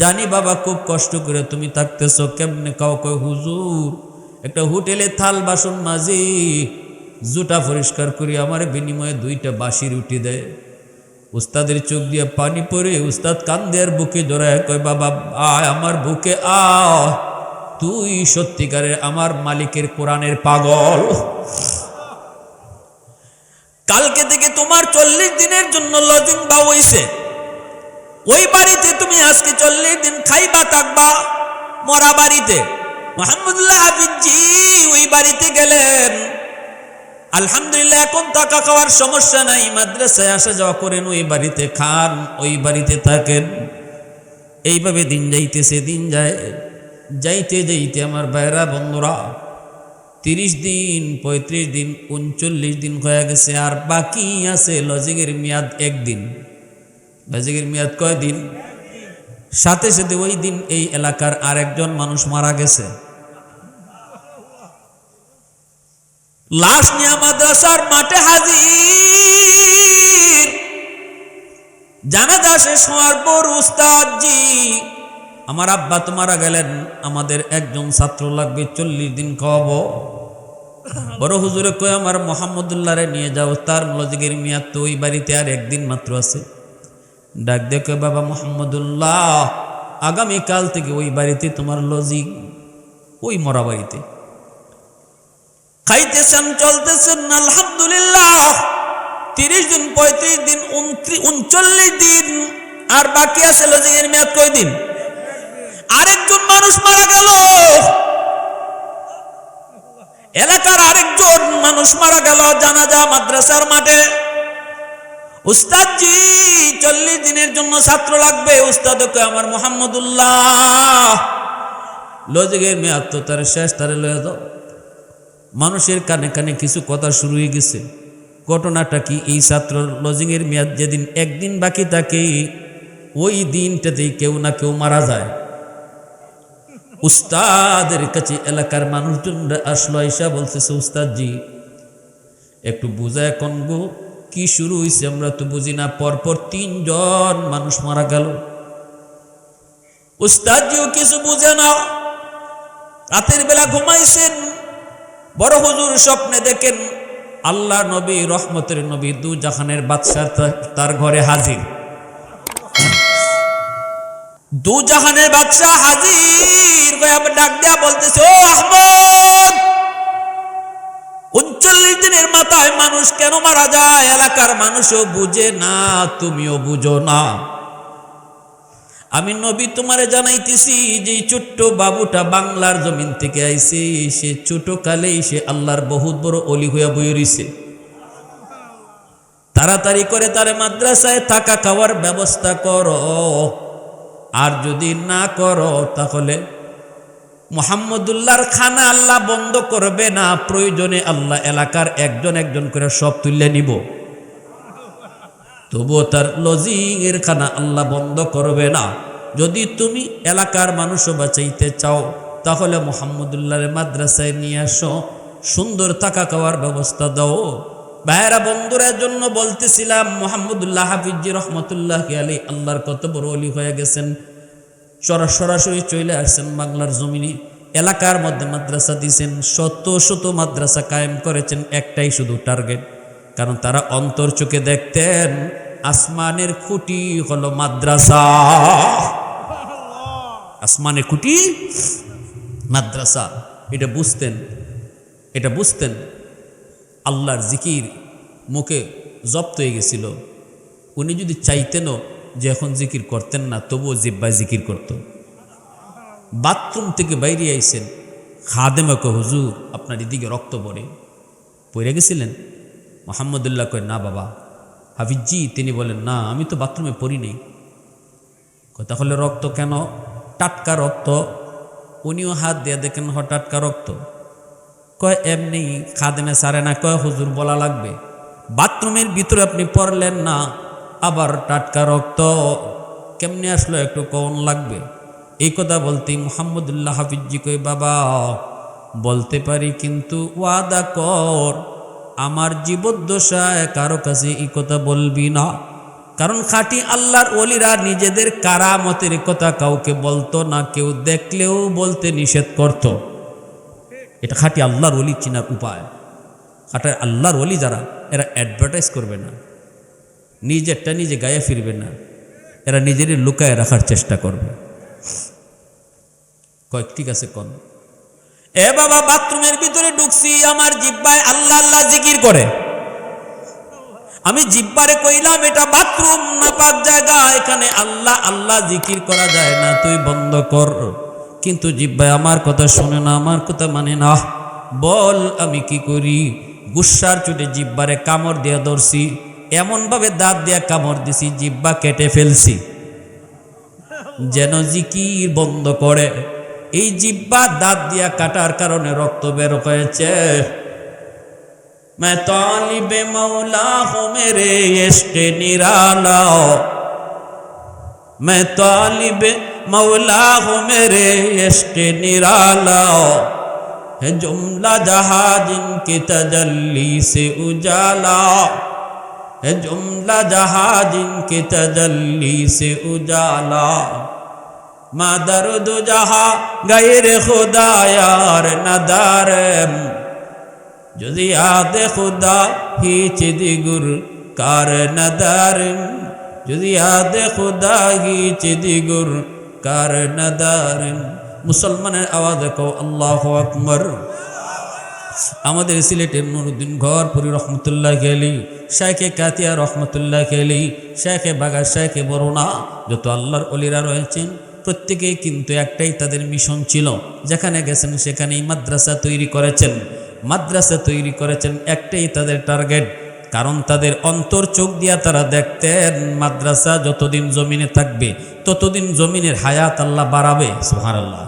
জানি বাবা খুব কষ্ট করে তুমি থাকতেছ, কেমনে খাও? কয়, হুজুর একটা হোটেলে থাল বাসন মাজি, জুটা পরিষ্কার করি, আমার বিনিময়ে 2টা বাসি রুটি দেয়। উস্তাদের চোখ দিয়ে পানি পড়ে, উস্তাদ কান্দে আর বুকে জড়ায় কয়, বাবা আয় আমার বুকে আয়, তুই সত্যিকারের আমার মালিকের কোরআনের পাগল। কালকে থেকে তোমার 40 দিনের জন্য লজিং বা হইছে, ওই বাড়িতে তুমি আজকে 40 দিন খাইবা থাকবা, মরা বাড়িতে। মোহাম্মদুল্লাহ হাফিজজি ওই বাড়িতে গেলেন। আলহামদুলিল্লাহ এখন টাকা খাওয়ার সমস্যা নাই, মাদ্রাসায় আসা যাওয়া করেন, ওই বাড়িতে খান, ওই বাড়িতে থাকেন। এইভাবে দিন যাইতেছে, দিন যায়, যাইতে যাইতে আমার ভাইরা বন্ধুরা 30 দিন, 35 দিন, 39 দিন হয়ে গেছে, আর বাকি আছে লজিকের মেয়াদ 1 দিন। লজিকের মেয়াদ কয় দিন? সাথে সাথে ওই দিন এই এলাকার আরেকজন মানুষ মারা গেছে। লাশ নিয়ে মাদ্রাসার মাঠে হাজির। জানাজা শেষ হওয়ার পর উস্তাদ জি, আমার আব্বা তো মারা গেলেন, আমাদের একজন ছাত্র লাগবে, 40 দিন খাওয়াবো। বড় হুজুরে কয় আমার মোহাম্মদুল্লাহরে নিয়ে যাও, তার লজিকের মেয়াদ তো ওই বাড়িতে আর 1 দিন মাত্র আছে। ডাক দেখে বাবা মোহাম্মদুল্লাহ, আগামীকাল থেকে ওই বাড়িতে তোমার লজিক, ওই মরা বাড়িতে। খাইতেছেন, চলতেছেন, আলহামদুলিল্লাহ 30 দিন, 35 দিন, 39 দিন, আর বাকি আছে লজিকের মেয়াদ কয় দিন? আরেকজন মানুষ মারা গেল, এলাকার আরেকজন মানুষ মারা গেল, জানাজা মাদ্রাসার মাঠে। উস্তাদ জি 40 দিনের জন্য ছাত্র লাগবে। উস্তাদ কয় আমার মোহাম্মদুল্লাহ লজিকের মেয়াদ তো তার শেষ, তারে লয়ে যাও। মানুষের কানে কানে কিছু কথা শুরু হয়ে গেছে। ঘটনাটা কি? এই ছাত্র লজিংয়ের মেয়াদ যেদিন 1 দিন বাকি থাকে, ওই দিনটাতেই কেউ না কেউ মারা যায়। উস্তাদের কাছে এলাকার মানুষজনরা আসলো, আইসা বলতেছে উস্তাদ জি একটু বুঝায় কোন গো, কি শুরু হয়েছে আমরা তো বুঝি না, পরপর 3 জন মানুষ মারা গেল। উস্তাদ জিও কিছু বুঝে না। রাতের বেলা ঘুমাইছেন, বড় হুজুর স্বপ্নে দেখেন আল্লাহ নবী, রহমতের নবী, 2 জাহানের বাদশা তার ঘরে হাজির। 2 জাহানের বাদশা হাজির, ডাক দেয়া বলতেছে ও আহমদ, 39 দিনের মাথায় মানুষ কেন মারা যায়? এলাকার মানুষও বুঝে না, তুমিও বুঝো না। আমি নবী তোমারে জানাইতেছি যে ছোট্ট বাবুটা বাংলার জমিন থেকে আইছে, সে ছোট কালেই সে আল্লাহর বহুত বড় অলি হইয়া বই রইছে। তাড়াতাড়ি করে তারে মাদ্রাসায় থাকা খাওয়ার ব্যবস্থা করো, আর যদি না করো তাহলে মুহাম্মদুল্লাহর খানা আল্লাহ বন্ধ করবে না, প্রয়োজনে আল্লাহ এলাকার একজন একজন করে সব তুলে নিব, তবুও তার লজিংয়ের খানা আল্লাহ বন্ধ করবে না। যদি তুমি এলাকার মানুষও বাঁচাইতে চাও তাহলে মুহাম্মদুল্লাহর মাদ্রাসায় নিয়ে আসো, সুন্দর থাকা খাওয়ার ব্যবস্থা দাও। ভাইয়েরা বন্ধুদের জন্য বলতেছিলাম, মুহাম্মদুল্লাহ হাফিজি রহমতুল্লাহি আলাইহি আল্লাহর কত বড় ওলি হয়ে গেছেন, সরাসরি চলে আসছেন বাংলার জমিনে। এলাকার মধ্যে মাদ্রাসা দিয়েছেন, শত শত মাদ্রাসা কায়েম করেছেন, একটাই শুধু টার্গেট, কারণ তারা অন্তর চোখে দেখতেন আসমানের খুঁটি হলো মাদ্রাসা। আসমানের খুঁটি মাদ্রাসা, এটা বুঝতেন। আল্লাহর জিকির মুখে জব্দ হয়ে গেছিল। উনি যদি চাইতেনও যে এখন জিকির করতেন না, তবুও জিব্বায় জিকির করত। বাথরুম থেকে বাইরে আইছেন, খাদেমাকে হুজুর আপনার এদিকে রক্ত পড়ে গেছিলেন? মুহাম্মদুল্লাহ কয় না বাবা। হাফিজি তিনি বলেন না, আমি তো বাথরুমে পড়ি নেই। তাহলে রক্ত কেন? টাটকা রক্ত। উনিও হাত দিয়ে দেখেন টাটকা রক্ত। কয় এমনি খাদেমে সারে না, কয় হুজুর বলা লাগবে, বাথরুমের ভিতরে আপনি পড়লেন না, আবার টাটকা রক্ত কেমনে আসলো একটু কোন লাগবে। এই কথা বলতেই মুহাম্মদুল্লাহ হাফিজি কয় বাবা বলতে পারি, কিন্তু ওয়াদা কর আমার জীবদ্দশায় কারো কাছে এই কথা বলবি না। কারণ খাঁটি আল্লাহর ওলিরা নিজেদের কারামতের কথা কাউকে বলতো না, কেউ দেখলেও বলতে নিষেধ করত। এটা খাঁটি আল্লাহর ওলি চিনার উপায়। খাঁটি আল্লাহর ওলি যারা, এরা অ্যাডভার্টাইজ করবে না, নিজেরটা নিজে গায়ে ফিরবে না, এরা নিজেরই লুকায় রাখার চেষ্টা করবে। কয়েক ঠিক আছে কোন এ বাবা বাথরুমের ভিতরে ঢুকছি, আমার জিব্বায় আল্লাহ আল্লাহ জিকির করে। আমি জিব্বারে কইলাম এটা বাথরুম না পাক জায়গা, এখানে আল্লাহ আল্লাহ জিকির করা যায় না, তুই বন্ধ কর। কিন্তু জিব্বায় আমার কথা শুনে না, আমার কথা মানে না। বল আমি কি করি? গুসার চুটে জিব্বারে কামড় দিয়ে ধরছি, এমনভাবে দাঁত দিয়ে কামড় দিছি জিব্বা কেটে ফেলছি, যেন জিকির বন্ধ করে। এই জিব্বা দাঁত দিয়া কাটার কারণে রক্ত বের হয়েছে। मैं तालिबे मौला हूँ मेरे इश्क़ निराला, मैं तालिबे मौला हूँ मेरे इश्क़ निराला, है जुमला जहाँ जिनकी तजल्ली से उजाला, है जुमला जहाँ जिनकी तजल्ली से उजाला, मा दर्द जहाँ गैर खुदा यार नदार, যদি আদে খুদা হিচ দিগুর কার নদার, যদি আদে খুদা হিচ দিগুর কার নদার। মুসলমানের আওয়াজ কো আল্লাহু আকবার। আমাদের সিলেটের নুরুদ্দিন ঘরপুরি রহমতুল্লাহ আলাইহি, শাইখে কাতিয়া রহমতুল্লাহ আলাইহি, শাইখে বাগা, শাইখে বরুণা, যত আল্লাহর ওলিরা রয়েছেন প্রত্যেকেই কিন্তু একটাই তাদের মিশন ছিল, যেখানে গেছেন সেখানেই মাদ্রাসা তৈরি করেছেন। মাদ্রাসা তৈরি করেছেন, একটাই তাদের টার্গেট, কারণ তাদের অন্তর চোখ দিয়া তারা দেখতেন মাদ্রাসা যতদিন জমিনে থাকবে ততদিন জমিনের হায়াত আল্লাহ বাড়াবে, সুবহানাল্লাহ,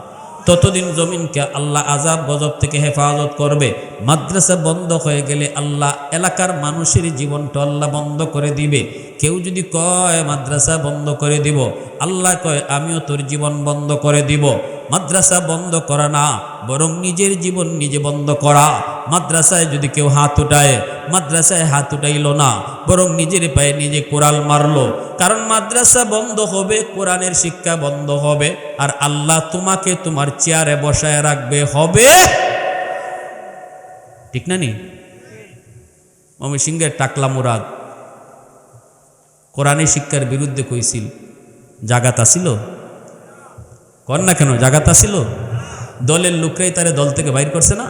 ততদিন জমিনকে আল্লাহ আযাব গজব থেকে হেফাজত করবে। মাদ্রাসা বন্ধ হয়ে গেলে আল্লাহ এলাকার মানুষের জীবনটা আল্লাহ বন্ধ করে দিবে। কেউ যদি কয় মাদ্রাসা বন্ধ করে দিব, আল্লাহ কয় আমিও তোর জীবন বন্ধ করে দিব। মাদ্রাসা বন্ধ করা না, বরং নিজের জীবন নিজে বন্ধ করা। মাদ্রাসায় যদি কেউ হাত উঠায়, মাদ্রাসায় হাত উঠাইল না, বরং নিজের পায়ে নিজে কোরাল মারলো। কারণ মাদ্রাসা বন্ধ হবে, কোরআনের শিক্ষা বন্ধ হবে, আর আল্লাহ তোমাকে তোমার চেয়ারে বসায় রাখবে, হবে ঠিক না নি? ময়মনসিংহের টাকলা মুরাদ কোরআনের শিক্ষার বিরুদ্ধে কইছিল, জাগাত আসিল? কর না কেন, জাগাত আসিল? দলের লোকরাই তারে দল থেকে বাইর করছে না।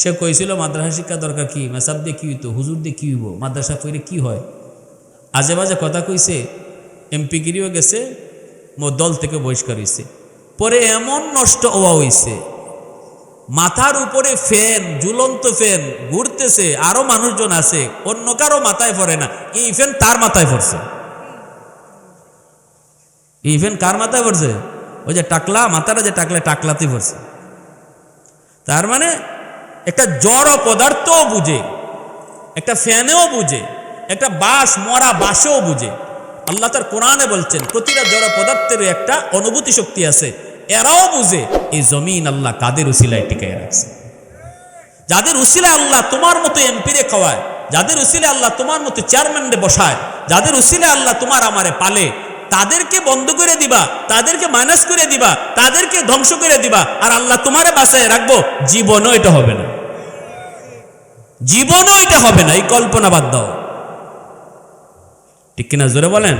সে কইছিল মাদ্রাসা শিক্ষা দরকার, কি মেসাব দিয়ে কি হইতো, হুজুর দিয়ে কি হইব, মাদ্রাসা কইরে কি হয়, আজে বাজে কথা কইছে। এমপিগিরিও গেছে, দল থেকে বহিষ্কার হয়েছে। পরে এমন নষ্ট হওয়া হয়েছে, মাথার উপরে ফ্যান, ঝুলন্ত ফ্যান ঘুরতেছে, আরো মানুষজন আছে, অন্য কারো মাথায় পড়ে না, এই ফ্যান তার মাথায় পড়ছে। এই ফ্যান কার মাথায় পড়ছে? ওই যে টাকলা, মাথাটা যে টাকলাতেই পড়ছে। তার মানে একটা জড় পদার্থও বুঝে, একটা ফ্যানেও বুঝে, একটা বাঁশ, মরা বাঁশেও বুঝে। আল্লাহ তার কোরআনে বলছেন প্রতিটা জড় পদার্থের একটা অনুভূতি শক্তি আছে, এরাও বুঝে। এই জমিন আল্লাহ কাদের উসিলায় টিকায় রাখছে? যাদের উসিলায় আল্লাহ তোমার মতো এমপিরে খাওয়ায়, যাদের উসিলায় আল্লাহ তোমার মতো চেয়ারম্যানরে বসায়, যাদের উসিলায় আল্লাহ তোমার আমারে পালে, তাদেরকে বন্ধ করে দিবা, তাদেরকে মাইনাস করে দিবা, তাদেরকে ধ্বংস করে দিবা, আর আল্লাহ তোমারে বাঁচায় রাখবো, জীবনও এটা হবে না, জীবনও এটা হবে না। এই কল্পনা বাদ দাও, ঠিক কিনা জোরে বলেন?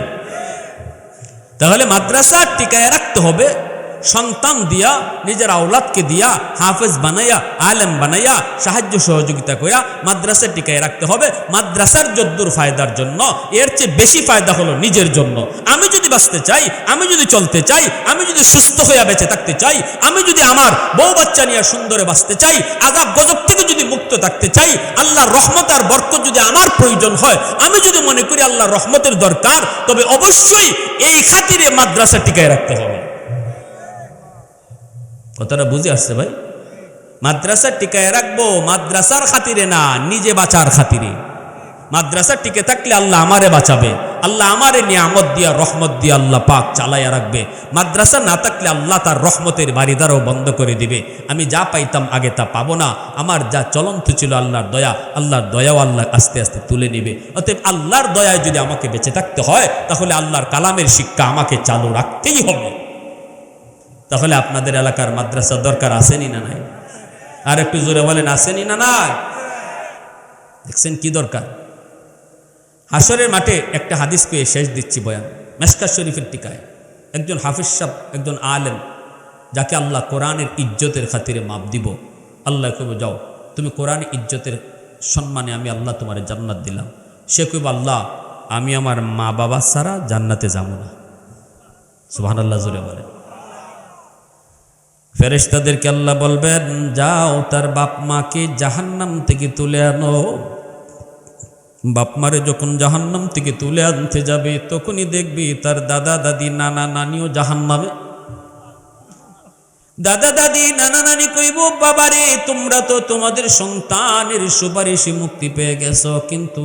তাহলে মাদ্রাসা টিকায় রাখতে হবে, সন্তান দিয়া, নিজের আওলাদকে দিয়া, হাফেজ বানাইয়া, আলেম বানাইয়া, সাহায্য সহযোগিতা কইরা মাদ্রাসা টিকায় রাখতে হবে। মাদ্রাসার যদ্দুর ফায়দার জন্য, এর চেয়ে বেশি ফায়দা হলো নিজের জন্য। আমি যদি বাঁচতে চাই, আমি যদি চলতে চাই, আমি যদি সুস্থ হইয়া বেঁচে থাকতে চাই, আমি যদি আমার বউ বাচ্চা নিয়ে সুন্দরে বাঁচতে চাই, আযাব গজব থেকে যদি মুক্ত থাকতে চাই, আল্লাহর রহমত আর বরকত যদি আমার প্রয়োজন হয়, আমি যদি মনে করি আল্লাহর রহমতের দরকার, তবে অবশ্যই এই খাতিরে মাদ্রাসা টিকায় রাখতে হবে। কথাটা বুঝে আসছে ভাই? মাদ্রাসা টিকায় রাখবো মাদ্রাসার খাতিরে না, নিজে বাঁচার খাতিরে। মাদ্রাসা টিকে থাকলে আল্লাহ আমারে বাঁচাবে, আল্লাহ আমারে নিয়ামত দিয়া, রহমত দিয়া আল্লাহ পাক চালাইয়া রাখবে। মাদ্রাসা না থাকলে আল্লাহ তার রহমতের বাড়িদারও বন্ধ করে দিবে। আমি যা পাইতাম আগে তা পাবো না, আমার যা চলন্ত ছিল আল্লাহর দয়া, আল্লাহর দয়াও আল্লাহ আস্তে আস্তে তুলে নেবে। অতএব আল্লাহর দয়ায় যদি আমাকে বেঁচে থাকতে হয়, তাহলে আল্লাহর কালামের শিক্ষা আমাকে চালু রাখতেই হবে। তাহলে আপনাদের এলাকার মাদ্রাসার দরকার আসেনি না নাই? আর একটু জোরে বলেন, আসেনি না নাই? দেখছেন কি দরকার? হাসরের মাঠে একটা হাদিস পেয়ে শেষ দিচ্ছি বয়ান। মেশকাত শরীফের টিকায় একজন হাফিজ সাহেব, একজন আলেম, যাকে আল্লাহ কোরআনের ইজ্জতের খাতিরে মাপ দিব, আল্লাহ কইব যাও তুমি কোরআনের ইজ্জতের সম্মানে আমি আল্লাহ তোমার জান্নাত দিলাম। সে কইব আল্লাহ আমি আমার মা বাবা ছাড়া জান্নাতে যাব না। সুবহানাল্লাহ জোরে বলেন। ফেরেশতাদেরকে আল্লাহ বলবেন, যাও তার বাপ মাকে জাহান্নাম থেকে তুলে আনো। বাপ মারে যখন জাহান্নাম থেকে তুলে আনতে যাবে, তখনই দেখবি তার দাদা দাদি নানা নানিও জাহান্নামে। দাদা দাদি নানা নানি কইব, বাবারে তোমরা তো তোমাদের সন্তানের সুপারিশে মুক্তি পেয়ে গেছো, কিন্তু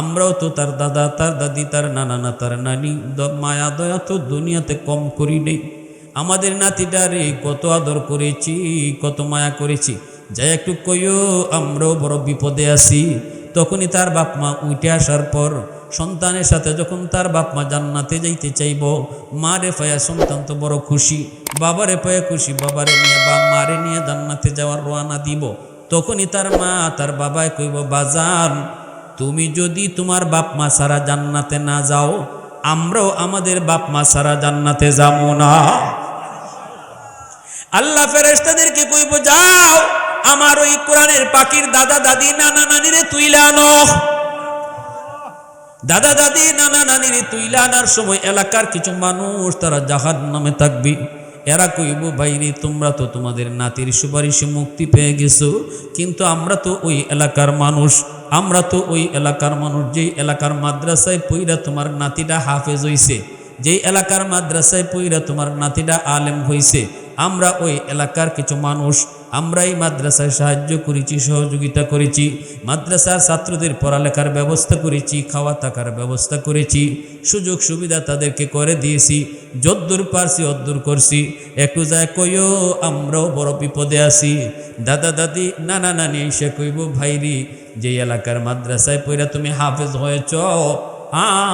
আমরাও তো তার দাদা তার দাদি তার নানা না তার নানি মায়া দয়া তো দুনিয়াতে কম করি নেই। আমাদের নাতিটারে কত আদর করেছি, কত মায়া করেছি, যাই একটু কইও আমরাও বড় বিপদে আছি। তখনই তার বাপ মা উঠে আসার পর সন্তানের সাথে যখন তার বাপ মা জান্নাতে যাইতে চাইব, মারে পায়া সন্তান তো বড় খুশি, বাবারে পায়া খুশি, বাবারে নিয়ে বা মারে নিয়ে জান্নাতে যাওয়ার রওনা দিব। তখনই তার মা তার বাবায় কইব, বাজান তুমি যদি তোমার বাপ মা ছাড়া জান্নাতে না যাও, আমরাও আমাদের বাপ মা ছাড়া জান্নাতে যাবো না। আল্লাহ ফেরেশতাদেরকে কইব, যাও আমার ওই কোরআনের পাখির দাদা দাদি নানা নানিরে তুইলা আনো। দাদা দাদি নানা নানিরে তুইলা আনার সময় এলাকার কিছু মানুষ তারা জাহান্নামে থাকবে। এরা কইব, ভাইরে তোমরা তো তোমাদের নাতির সুপারিশে মুক্তি পেয়ে গেছো, কিন্তু আমরা তো ওই এলাকার মানুষ, আমরা তো ওই এলাকার মানুষ যেই এলাকার মাদ্রাসায় পইরা তোমার নাতিটা হাফেজ হইছে, যেই এলাকার মাদ্রাসায় পইরা তোমার নাতিটা আলেম হইছে, আমরা ওই এলাকার কিছু মানুষ, আমরা এই মাদ্রাসায় সাহায্য করেছি, সহযোগিতা করেছি, মাদ্রাসার ছাত্রদের পড়ালেখার ব্যবস্থা করেছি, খাওয়া থাকার ব্যবস্থা করেছি, সুযোগ সুবিধা তাদেরকে করে দিয়েছি, যদ্দূর পারছি অদ্দূর করছি, একটু যায় কইও আমরাও বড় বিপদে আছি। দাদা দাদি নানা নানি এসে কইব, ভাইরি যেই এলাকার মাদ্রাসায় পড়া তুমি হাফেজ হয়েছ,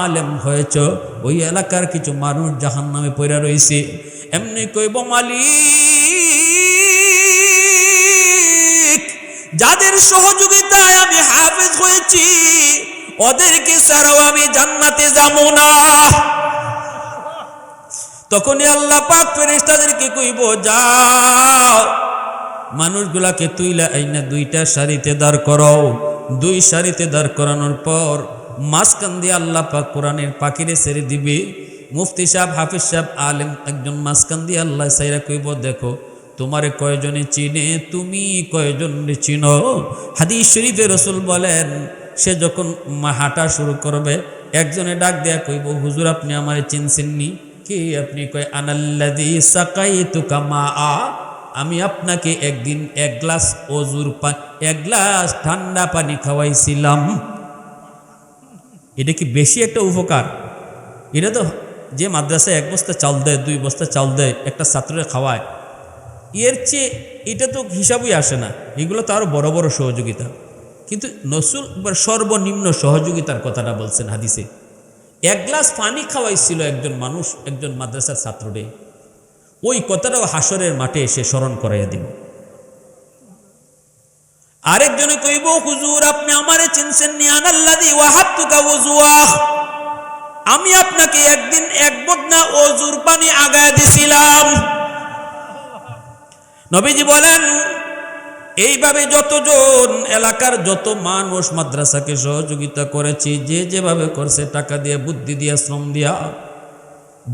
আলেম হয়েছ, ওই এলাকার কিছু মানুষ জাহান্নামে পড়া রয়েছে। এমনি কইব, মালিক যাদের সহযোগিতায় আমি হাফেজ হয়েছি, ওদেরকে ছাড়াও আমি জান্নাতে যাব না। তখনই আল্লাহ পাক ফেরেশতাদেরকে কইব, যাও মানুষগুলাকে তুইলা আইনা দুইটা সারিতে দাঁড় করাও। দুই সারিতে দাঁড় করানোর পর মাঝখান দিয়ে আল্লাহ পাক কোরআনের পাখিরে ছেড়ে দিবে। মুফতি সাহেব, হাফিজ সাহেব, আলেম একজন মাঝখান দিয়ে আল্লাহ সাইরা কইব, দেখো তোমারে কয়জনে চিনে, তুমি কয়জনে চিনো। হাদিস শরীফে রাসূল বলেন, সে যখন হাঁটা শুরু করবে, একজনে ডাক দেয়া কইব, হুজুর আপনি আমারে চিনছেননি? কি আপনি? কয়, আনাল্লাযী সাকাইতুকা মাআ, আমি আপনাকে একদিন এক গ্লাস ঠান্ডা পানি খাওয়াইছিলাম। এটা কি বেশি একটা উপকার? এটা তো যে মাদ্রাসায় 1 বস্তা চাল দেয়, 2 বস্তা চাল দেয়, একটা ছাত্ররে খাওয়ায়, এর চেয়ে এটা তো হিসাবই আসে না। এগুলো তো আরও বড় বড় সহযোগিতা। কিন্তু রাসূল সর্বনিম্ন সহযোগিতার কথাটা বলছেন হাদিসে। 1 গ্লাস পানি খাওয়াইছিল একজন মানুষ একজন মাদ্রাসার ছাত্ররে। ওই কথাটাও হাসরের মাঠে এসে স্মরণ করাইয়া দিল। আরেকজনে কইব, হুজুর আপনি আমারে চিনছেন নি? আনাল্লাযী ওয়াহাবতুকা ওযুয়াহ, আমি আপনাকে একদিন 1 বদনা ওযুর পানি আগায় দিছিলাম। নবীজি বলেন, এইভাবে যতজন এলাকার যত মানুষ মাদ্রাসাকে সহযোগিতা করেছি, যে যেভাবে করছে, টাকা দিয়ে, বুদ্ধি দিয়ে, শ্রম দিয়া,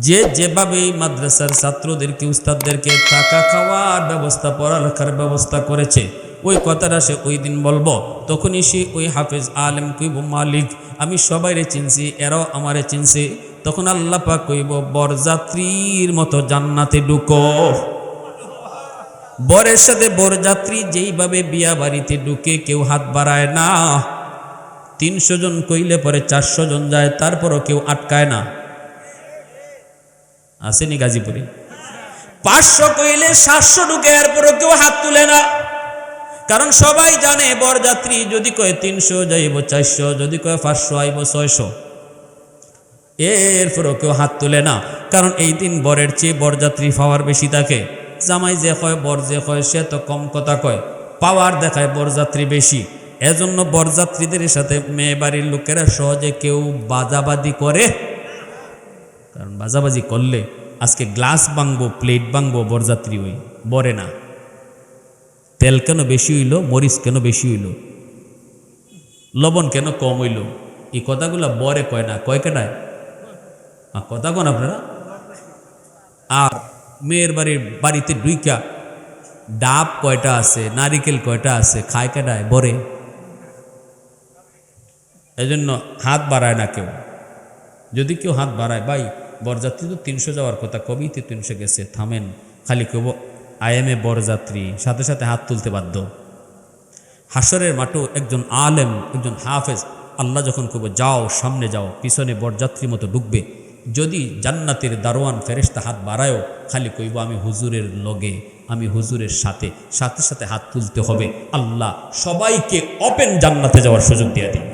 যে যেভাবে মাদ্রাসার ছাত্রদেরকে, উস্তাদদেরকে থাকা খাওয়ার ব্যবস্থা, পড়ালেখার ব্যবস্থা করেছে, ওই কথাটা সে ওই দিন বলবো। তখনই সে ওই হাফেজ আলেম কইব, মালিক আমি সবাইরে চিনছি, এরাও আমারে চিনছে। তখন আল্লাহ পাক কইব, বরযাত্রীর মতো জান্নাতে ঢুকো। বরের সাথে বরযাত্রী যেইভাবে বিয়া বাড়িতে ঢুকে কেউ হাত বাড়ায় না, 300 জন কইলে পরে 400 জন যায়, তারপরও কেউ আটকায় না। আসেনি গাজীপুরে? 500 কইলে 700 ঢুকে, এরপরও কেউ হাত তুলে না। কারণ সবাই জানে বরযাত্রী যদি কয় 300 যাইব 400, যদি কয় 500 আইব 600, এরপরও কেউ হাত তুলে না। কারণ এই দিন বরের চেয়ে বরযাত্রী পাওয়ার বেশি থাকে। জামাই যে কয়, বর যে কয়, সে তো কম কথা কয়, পাওয়ার দেখায় বরযাত্রী বেশি। এজন্য বরযাত্রীদের সাথে মেয়ে বাড়ির লোকেরা সহজে কেউ বাজাবাজি করে। কারণ বাজাবাজি করলে আজকে গ্লাস ভাঙবো, প্লেট ভাঙবো, বরযাত্রী হই, বরে না। তেল কেন বেশি হইল, মরিচ কেন বেশি হইল, লবণ কেন কম হইল, এই কথাগুলো বরে কয় না, কয় কেটায়? কথা কন আপনারা। আর মেয়ের বাড়িতে ডুইকা ডাব কয়টা আছে, নারিকেল কয়টা আছে, খায় কাটায় বরে। এজন্য হাত বাড়ায় না কেউ। যদি কেউ হাত বাড়ায়, ভাই বরযাত্রী তো 300 যাওয়ার কথা, কবেই তো 300 গেছে, থামেন। খালি কেউ আইএমএ বরযাত্রী সাথে সাথে হাত তুলতে বাধ্য। হাসরের মাঠেও একজন আলেম, একজন হাফেজ, আল্লাহ যখন কব যাও সামনে যাও, পিছনে বরযাত্রী মতো ঢুকবে, যদি জান্নাতের দারোয়ান ফেরেশতা হাত বাড়ায়ও, খালি কইব আমি হুজুরের লগে, আমি হুজুরের সাথে, সাথে সাথে হাত তুলতে হবে। আল্লাহ সবাইকে ওপেন জান্নাতে যাওয়ার সুযোগ দিয়ে দিন।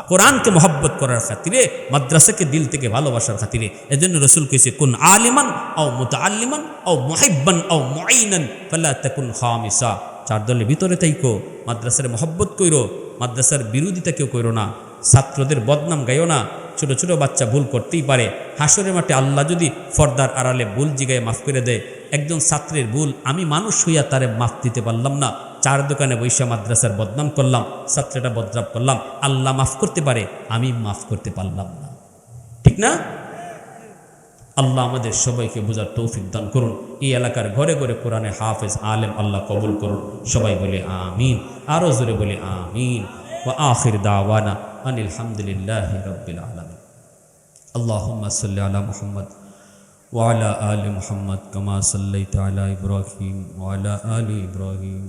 কোরআনকে মহব্বত করার খাতিরে, মাদ্রাসাকে দিল থেকে ভালোবাসার খাতিরে। এজন্য রসুল কইছে কুন আলিমান আও মুতাআল্লিমান আও মুহিব্বান আও মুঈনান ফালা তাকুন খামিসা। 4 দলের ভিতরে তাইকো, মাদ্রাসার মহব্বত কইরো, মাদ্রাসার বিরোধিতা কেউ কইরো না, ছাত্রদের বদনাম গাইও না। ছোট ছোট বাচ্চা ভুল করতেই পারে। হাসরের মাঠে আল্লাহ যদি পর্দার আড়ালে ভুল জিগায় মাফ করে দেয়, একজন ছাত্রের ভুল আমি মানুষ হইয়া তারে মাফ দিতে পারলাম না, 4 দোকানে বৈশা মাদ্রাসার বদনাম করলাম, ছাত্রটা বদনাম করলাম, আল্লাহ মাফ করতে পারে, আমি মাফ করতে পারলাম না। ঠিক না? আল্লাহ আমাদের সবাইকে বোঝার তৌফিক দান করুন। এই এলাকার ঘরে ঘরে কোরআনে হাফেজ আলেম আল্লাহ কবুল করুন। সবাই বলে আমিন, আরো জোরে বলে আমিন। ওয়া আখির দাওয়ানা আনিল হামদুলিল্লাহি রাব্বিল আলামিন। আল্লাহুম্মা সাল্লি আলা মুহাম্মদ ওয়া আলা আলি মুহাম্মদ কামা সাল্লাইতা আলা ইব্রাহিম ওয়া আলা আলি ইব্রাহিম